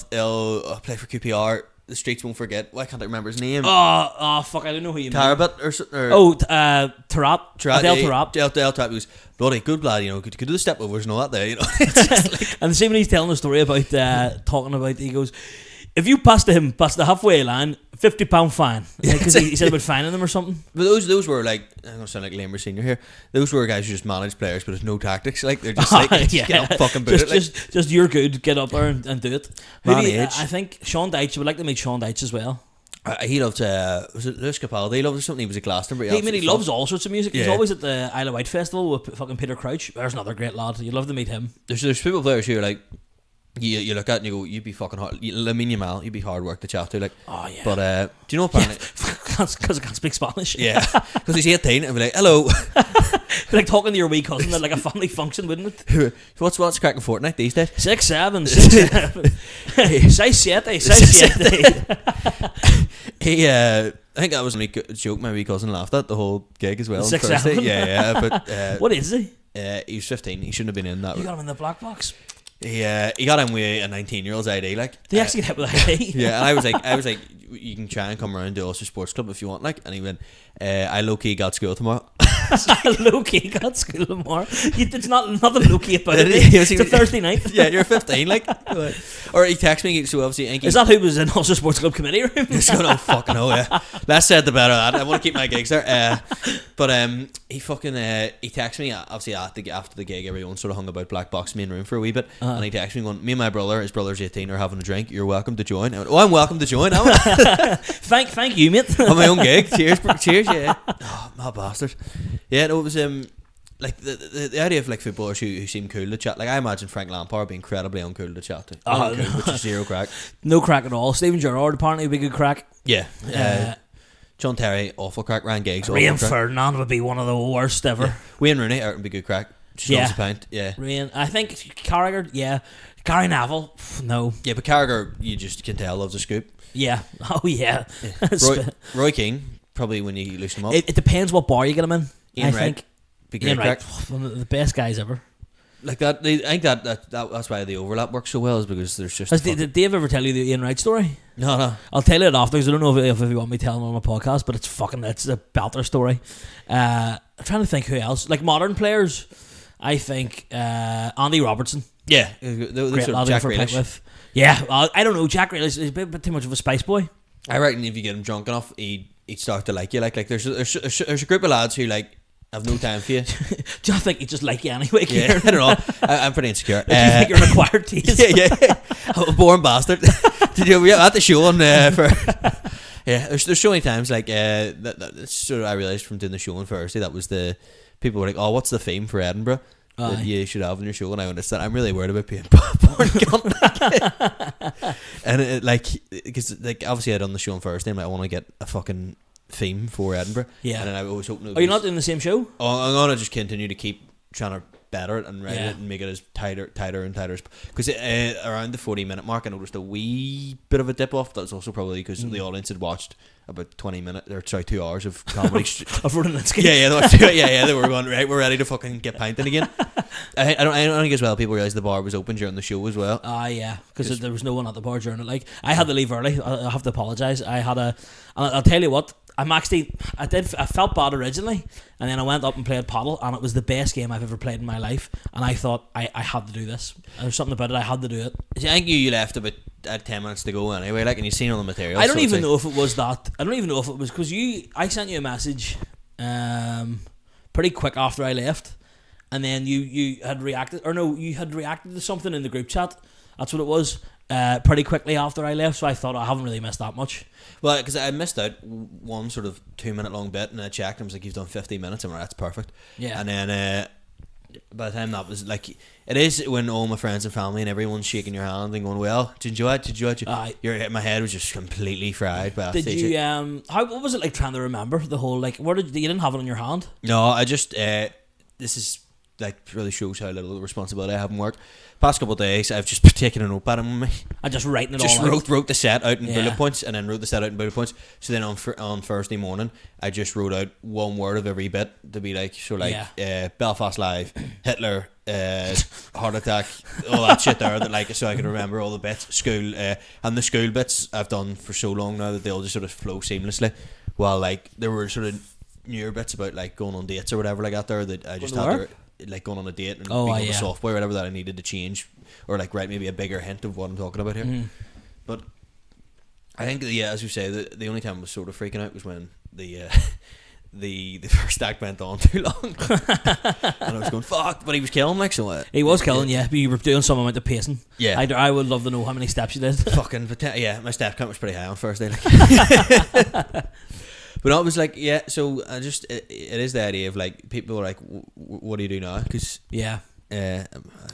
Play for QPR. The streets won't forget. Why can't I remember his name? Oh, fuck! I don't know who you mean. Tarabut or something. Tarap. Adel Tarap. Del Tarap was bloody good lad. You know, could do the step overs and all that there. You know, and the same when he's telling the story about talking about, he goes, if you pass the halfway line, £50 fine. Because he said about fining them or something. But those were like, I'm gonna sound like Lamer Senior here. Those were guys who just manage players, but there's no tactics. Like they're just like, get up, fucking boot it. Just you're good. Get up there and do it. Maybe I think Sean Dyche. I would like to meet Sean Dyche as well. He loved was it Lewis Capaldi? He loved something. He was a Glastonbury. He loves all sorts of music. Yeah. He's always at the Isle of Wight festival with fucking Peter Crouch. There's another great lad. You'd love to meet him. There's people players who are like, you look at and you go, you'd be fucking hard. Lamine Yamal, you'd be hard work to chat to. Like, oh yeah. But do you know apparently? Because I can't speak Spanish. Yeah, because he's 18 and be like, hello. Like talking to your wee cousin at like a family function, wouldn't it? What's cracking Fortnite these days? 6, 7, 6, 7. Say siete. I think that was a joke my wee cousin laughed at the whole gig as well. 6, 7. Yeah. But what is he? He was 15. He shouldn't have been in that. You got him in the black box. He got him with a 19-year-old's ID. Like they actually get hit with ID. Yeah, and I was like, you can try and come around to Ulster Sports Club if you want. Like, and he went, I low key got school tomorrow. Low key got school tomorrow. It's nothing low key about it. It's a Thursday night. Yeah, you're 15. Like, or he texted me. So obviously, is that who was in Ulster Sports Club committee room? He's going, oh fucking hell, yeah. Less said the better. That I want to keep my gigs there. But he fucking he texted me obviously after the gig. Everyone sort of hung about Black Box main room for a wee bit, and he texted me going, me and my brother, his brother's 18, are having a drink. You're welcome to join. I went, oh, I'm welcome to join. Thank you, mate. On my own gig. Cheers, yeah. Oh, my bastard. Yeah, no, it was like the idea of like footballers who seem cool to chat. Like I imagine Frank Lampard would be incredibly uncool to chat to. Uncool, which is zero crack. No crack at all. Steven Gerrard apparently would be good crack. Yeah. John Terry, awful crack. Ryan Giggs, Ray Ferdinand would be one of the worst ever. Yeah. Wayne Rooney, would be good crack. Just loves a pint. Yeah. Ray, I think Carragher. Yeah. Gary Neville. No. Yeah, but Carragher, you just can tell loves a scoop. Yeah. Oh yeah. Roy Keane, probably when you loosen him up. It depends what bar you get him in. Ian Wright. Ian Wright, one of the best guys ever. like that. I think that's why the overlap works so well, is because there's just. Did Dave ever tell you the Ian Wright story? No. I'll tell you it after, because I don't know if you want me telling on a podcast, but it's a belter story. I'm trying to think who else. Like modern players, I think Andy Robertson. Yeah, Great sort lad of Jack for Grealish. with. Yeah, I don't know. Jack Grealish is a bit too much of a spice boy. I reckon if you get him drunk enough, he'd start to like you. Like there's a group of lads who like have no time for you. Do you think he'd just like you anyway? Yeah, I don't know. I'm pretty insecure. Do you think you're an acquired taste? Yeah. I'm a born bastard. Did you at the show on for? Yeah, there's so many times like that's sort of I realised from doing the show on Thursday, that was the people were like, oh, what's the theme for Edinburgh that you should have on your show? And I understand, I'm really worried about being born cunt. And it, like, because like obviously I done the show on Thursday, and I want to get a fucking theme for Edinburgh. Yeah. And then I was hoping. Are you not doing the same show? Oh, I'm gonna just continue to keep trying to better it and write it and make it as tighter and tighter. Because around the 40-minute mark, I noticed a wee bit of a dip off. That's also probably because the audience had watched about 2 hours of comedy. Of running that skate. Yeah. They were going, right, we're ready to fucking get pinting again. I don't think as well people realised the bar was open during the show as well. Yeah, because there was no one at the bar during it. Like, I had to leave early. I have to apologise. And I'll tell you what, I felt bad originally, and then I went up and played paddle, and it was the best game I've ever played in my life, and I thought I had to do this. There's something about it, I had to do it. See, I think you left about 10 minutes to go anyway, like, and you've seen all the material. I don't even know if it was that. I don't even know if it was because I sent you a message pretty quick after I left, and then you had reacted, you had reacted to something in the group chat. That's what it was. Pretty quickly after I left, so I thought I haven't really missed that much. Well, because I missed out one sort of 2-minute long bit, and I checked and I was like, you've done 15 minutes, and that's perfect. Yeah. And then by the time that was like, it is when all my friends and family and everyone's shaking your hand and going, well, did you enjoy it? My head was just completely fried by that Did stage. you what was it like trying to remember the whole, like, you didn't have it on your hand? No, I just this is like really shows how little responsibility I have in work. Past couple of days, I've just taken a notepad with me. I just writing it just all out. wrote the set out in bullet points, and then wrote the set out in bullet points. So then on Thursday morning, I just wrote out one word of every bit to be like, Belfast Live, Hitler, heart attack, all that shit there, that like, so I could remember all the bits. School, and the school bits I've done for so long now that they all just sort of flow seamlessly. While like there were sort of newer bits about like going on dates or whatever like that there that I just had to, like going on a date and being on the software, whatever that I needed to change or like write maybe a bigger hint of what I'm talking about here. But I think as you say, the only time I was sort of freaking out was when the first act went on too long, and I was going fuck, but he was killing like so. He was killing, yeah. But you were doing some amount of pacing. Yeah, I would love to know how many steps you did. Fucking, my step count was pretty high on Thursday. Like. But I was like, yeah, so I just it is the idea of like people are like, what do you do now? Because and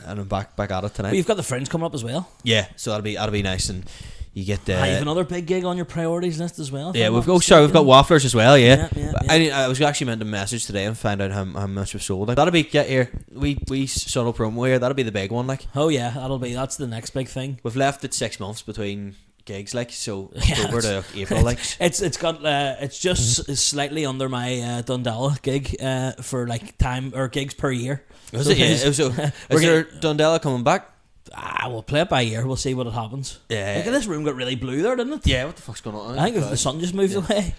I'm back at it tonight. But you've got the Fringe coming up as well. Yeah, so that'll be nice, and you get you have another big gig on your priorities list as well. Yeah, we've got Wafflers as well. Yeah. Yeah. I was actually meant to message today and find out how much we've sold. Like, that'll be we subtle promo here. That'll be the big one. Like, oh yeah, that's the next big thing. We've left it 6 months between gigs, like, so October to April, like it's got it's just slightly under my Dundalk gig for like time or gigs per year. Is there Dundalk coming back? We'll play it by ear. We'll see what it happens. Yeah. Like, this room got really blue there, didn't it? Yeah. What the fuck's going on? I think if the sun just moved away.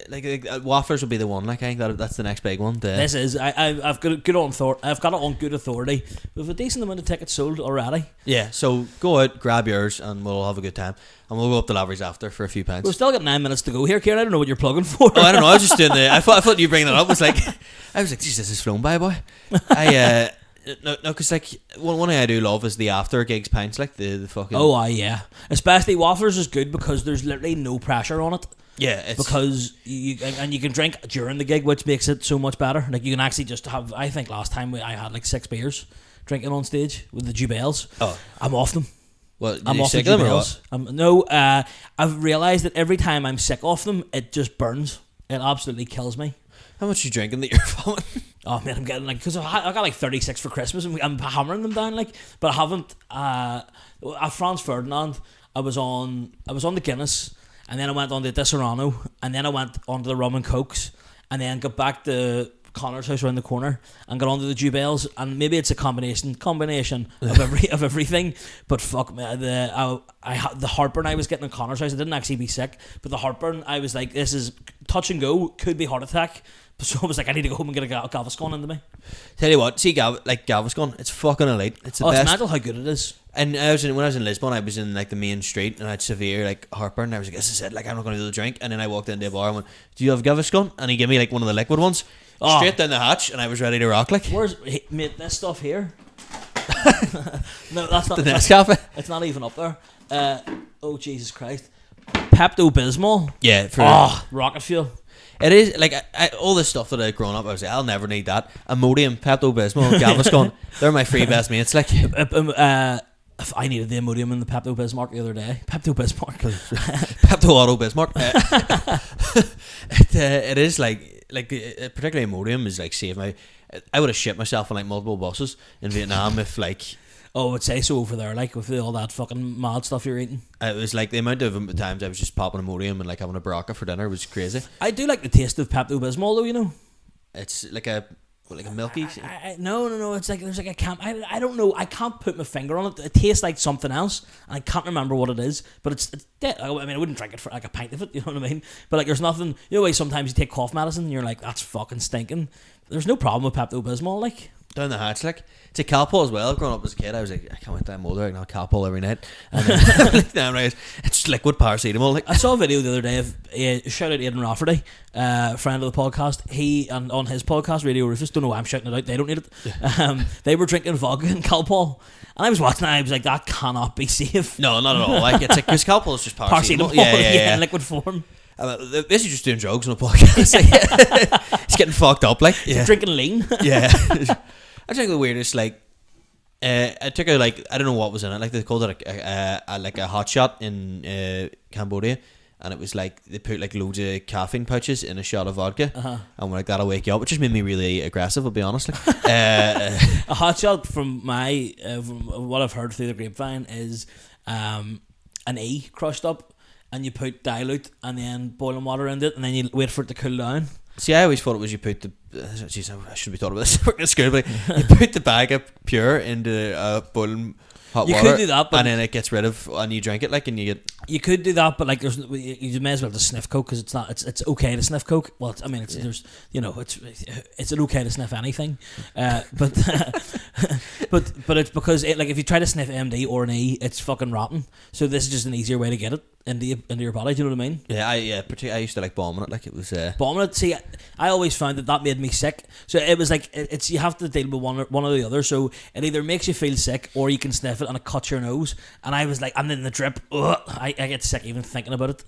Like Wafflers will be the one. Like, I think that's the next big one. This is. I've got it on good authority. We have a decent amount of tickets sold already. Yeah. So go out, grab yours, and we'll have a good time. And we'll go up to Lavery's after for a few pints. We've still got 9 minutes to go here, Ciaran. I don't know what you're plugging for. Oh, I don't know. I was just doing I thought you bringing it up. I was like, geez, this has flown by, boy. No, because like one thing I do love is the after gigs pints, like the fucking. Oh, yeah. Especially Wafflers is good because there's literally no pressure on it. Yeah, it's because you can drink during the gig, which makes it so much better. Like, you can actually just have. I think last time I had like 6 beers drinking on stage with the Jubels. Oh, I'm off them. Well, I'm off the Jubels. No, I've realised that every time I'm sick off them, it just burns. It absolutely kills me. How much are you drinking that you're vomiting? Oh man, I'm getting like, because I got like 36 for Christmas and I'm hammering them down, like, but I haven't. At Franz Ferdinand, I was on the Guinness, and then I went on to Disaronno, and then I went on to the rum and cokes, and then got back to Connor's house around the corner and got onto the Jubels, and maybe it's a combination of everything. But fuck me, the heartburn I was getting in Connor's house, I didn't actually be sick, but the heartburn, I was like, this is touch and go, could be heart attack. So I was like, I need to go home and get a Gaviscon into me. Tell you what, see Gaviscon, it's fucking elite. It's the best. It's mental how good it is. And when I was in Lisbon, I was in like the main street and I had severe like heartburn. And I was like, this is it, like I'm not going to do the drink. And then I walked into a bar and went, do you have Gaviscon? And he gave me like one of the liquid ones, straight down the hatch, and I was ready to rock. Like, mate, this stuff here? No, that's not the Nescafe. It's not even up there. Oh Jesus Christ, Pepto-Bismol. Yeah, rocket fuel. It is like all this stuff that I've grown up. I was like, I'll never need that. Imodium, Pepto-Bismol, Gaviscon. They're my three best mates. Like, if I needed the Imodium in the Pepto-Bismarck the other day. Pepto-Bismarck. Pepto-Auto-Bismarck. It is like particularly Imodium is like saved my. I would have shit myself on like multiple buses in Vietnam if like. Oh, I would say so over there, like with all that fucking mad stuff you're eating. It was like the amount of times I was just popping Imodium and like having a Baraka for dinner was crazy. I do like the taste of Pepto-Bismol though, you know. It's like a milky. No. It's like there's like I don't know. I can't put my finger on it. It tastes like something else, and I can't remember what it is. But it's dead. I mean, I wouldn't drink it for like a pint of it. You know what I mean? But like, there's nothing. You know, way sometimes you take cough medicine, and you're like, that's fucking stinking. There's no problem with Pepto-Bismol, like. Down the hatch, like it's a Calpol as well. Growing up as a kid, I was like, I can't wait till I'm older. I can have Calpol every night. And then, it's liquid paracetamol. Like. I saw a video the other day of shout out Aidan Rafferty, friend of the podcast. He and on his podcast Radio Rufus, don't know why I'm shouting it out. They don't need it. They were drinking vodka and Calpol, and I was watching that. I was like, that cannot be safe. No, not at all. Like it's like because Calpol is just paracetamol. Yeah, in liquid form. This is just doing drugs on a podcast. It's getting fucked up. Like drinking lean. Yeah. I think the weirdest, like, I took a, like, I don't know what was in it, like, they called it a hot shot in Cambodia, and it was like, they put, like, loads of caffeine pouches in a shot of vodka, and we're like, that'll wake you up, which just made me really aggressive, I'll be honest. Like. A hot shot, from what I've heard through the grapevine, is an E crushed up, and you put dilute, and then boiling water in it, and then you wait for it to cool down. See, I always thought it was you put the. Jeez, I should be thought about this working at school, but you put the bag of Pure into boiling hot water. You could do that, but and then it gets rid of, and you drink it like, and you get. You could do that, but like, you may as well just sniff coke because it's not. It's okay to sniff coke. Well, I mean, there's it's okay to sniff anything, but it's because like if you try to sniff MD or an E, it's fucking rotten. So this is just an easier way to get it into your body. Do you know what I mean? Yeah, I used to like bombing it, like it was bombing it. See, I always found that made me sick. So it was like it's you have to deal with one or the other. So it either makes you feel sick or you can sniff it and it cuts your nose. And I was like, I'm in the drip. I get sick even thinking about it.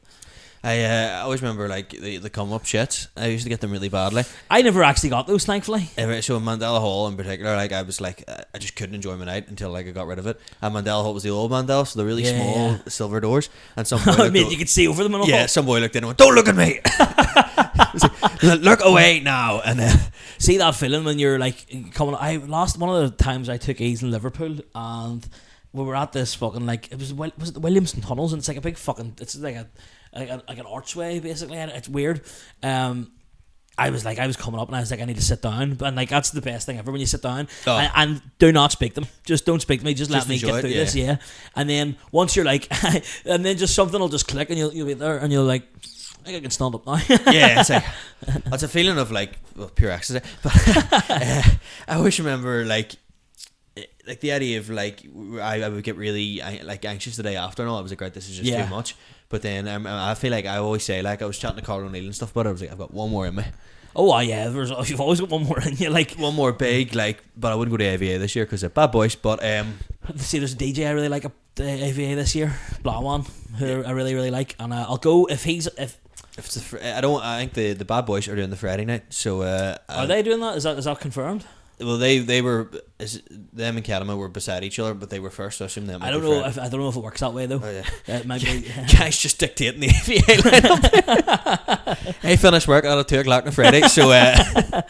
I always remember like the come up shits. I used to get them really badly. I never actually got those, thankfully. So in Mandela Hall in particular, like I was like I just couldn't enjoy my night until like I got rid of it. And Mandela Hall was the old Mandela, so the really small silver doors. And some boy you could see over them and all. Yeah, some boy looked in and went, "Don't look at me." Like, look away now. And see that feeling when you're like coming. I lost one of the times I took E's in Liverpool, and we were at this fucking like was it the Williamson Tunnels, and it's like a big fucking like an archway basically, and it's weird. I was coming up and I was like, I need to sit down, and like that's the best thing ever when you sit down and do not speak to them. Just don't speak to me. Just let me get through this. Yeah. And then once you're like, and then just something will just click and you'll be there and you'll like, I think I can stand up now. Yeah, it's like that's a feeling of like pure ecstasy. But I always remember like the idea of like I would get really like anxious the day after, and all I was like, right, this is just too much. But then I feel like I always say, like I was chatting to Carl O'Neill and stuff, but I was like, I've got one more in me. Oh yeah, you've always got one more in you, like one more big, like. But I wouldn't go to AVA this year because they're bad boys. But see, there's a DJ I really like at AVA this year, Blawan, who I really like, and I'll go if it's I think the bad boys are doing the Friday night. So are they doing that? Is that confirmed? Well, they were them and Kadima were beside each other, but they were first. So I assume them. I don't know if it works that way though. Oh, yeah. It might be. Guys just dictating the AVA lineup. Hey, finish work at 2 o'clock on Friday. So I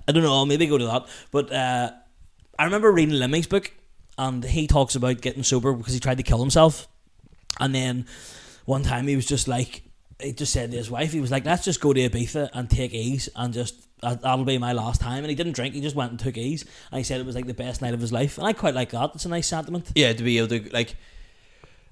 don't know. I'll maybe go to that. But I remember reading Lemmy's book, and he talks about getting sober because he tried to kill himself, and then one time he was just like, he just said to his wife, he was like, let's just go to Ibiza and take ease and just that'll be my last time. And he didn't drink, he just went and took ease, and he said it was like the best night of his life, and I quite like that. It's a nice sentiment. Yeah, to be able to like,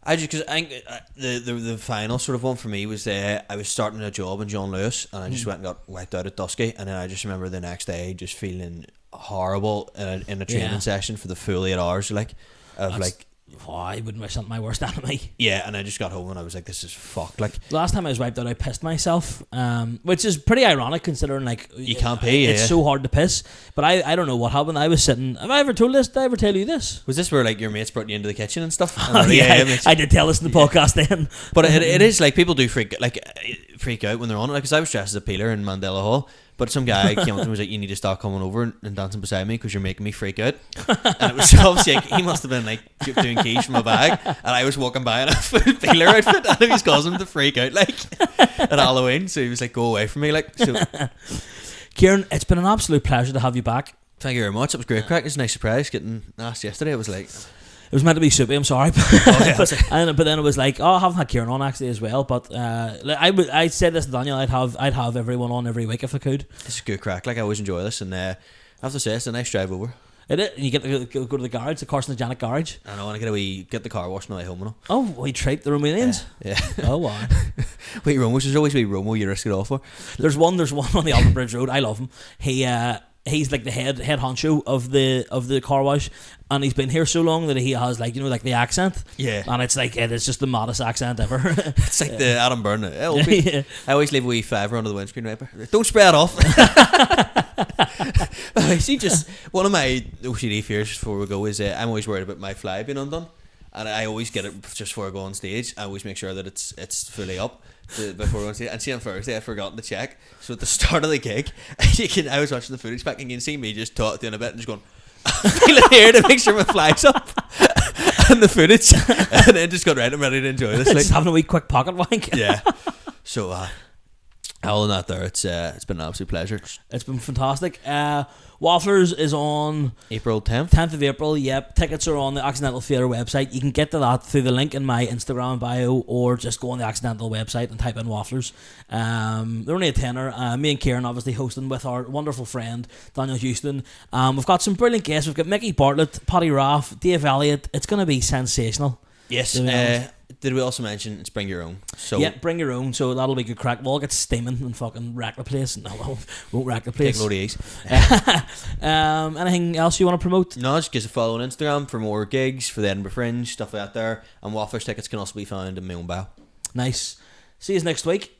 because I think the final sort of one for me was I was starting a job in John Lewis, and I just went and got wiped out at Dusky, and then I just remember the next day just feeling horrible in a training session for the full 8 hours, like of That's, like. Oh, I wouldn't wish that on my worst enemy. Yeah, and I just got home and I was like, this is fucked. Like, The last time I was wiped out, I pissed myself, which is pretty ironic considering like you can't pee. It's so hard to piss. But I don't know what happened. I was sitting. Have I ever told this? Did I ever tell you this? Was this where like your mates brought you into the kitchen and stuff? I did tell us in the podcast then. But it is like people do freak out when they're on it. Like, because I was dressed as a peeler in Mandela Hall, but some guy came up to me and was like, you need to start coming over and dancing beside me because you're making me freak out. And it was obviously like, he must have been like doing quiche from a bag, and I was walking by in a full peeler outfit, and he was causing him to freak out like at Halloween. So he was like, go away from me, like. So Ciaran, it's been an absolute pleasure to have you back. thank you very much. It was great crack. It was a nice surprise getting asked yesterday. It was like, It was meant to be soupy, I'm sorry. But then it was like, oh, I haven't had Ciaran on actually as well. But I said this to Daniel, I'd have everyone on every week if I could. it's a good crack. Like, I always enjoy this, and I have to say, it's a nice drive over. It is. You get to go to the garage, the carcinogenic garage. I know, I want to get the car washed on the way home and all. Oh, we treat the Romanians. Yeah. Oh wow. Wait, Romos, there's always wee Romo you risk it all for. There's one on the Alton Bridge Road. I love him. He's like the head honcho of the car wash, and he's been here so long that he has like the accent. Yeah. And it's like it's just the maddest accent ever. It's like the Adam Byrne. Yeah. I always leave a wee fiver under the windscreen wiper. Don't spray it off. See, just one of my OCD fears before we go is I'm always worried about my fly being undone, and I always get it just before I go on stage. I always make sure that it's fully up before I go on stage. And see, on Thursday I'd forgotten to check, so at the start of the gig I was watching the footage back, and you can see me just doing a bit and just going feeling here to make sure my fly's up and the footage, and then just got right. I'm ready to enjoy this. Just having a wee quick pocket wank. Yeah. So all in that there, it's been an absolute pleasure. It's been fantastic. Wafflers is on April 10th. 10th of April, yep. Tickets are on the Accidental Theatre website. You can get to that through the link in my Instagram bio, or just go on the Accidental website and type in Wafflers. They're only a tenner. Me and Ciaran obviously hosting with our wonderful friend Daniel Houston. We've got some brilliant guests. We've got Mickey Bartlett, Paddy Raff, Dave Elliott. It's going to be sensational. Yes. Did we also mention it's bring your own? So yeah, bring your own. So that'll be good crack. We'll all get steaming and fucking wreck the place. No, won't wreck the place. take a load of ease. Anything else you want to promote? No, just give us a follow on Instagram for more gigs for the Edinburgh Fringe, stuff like that there. And Wafflers tickets can also be found in my own bio. Nice. See you next week.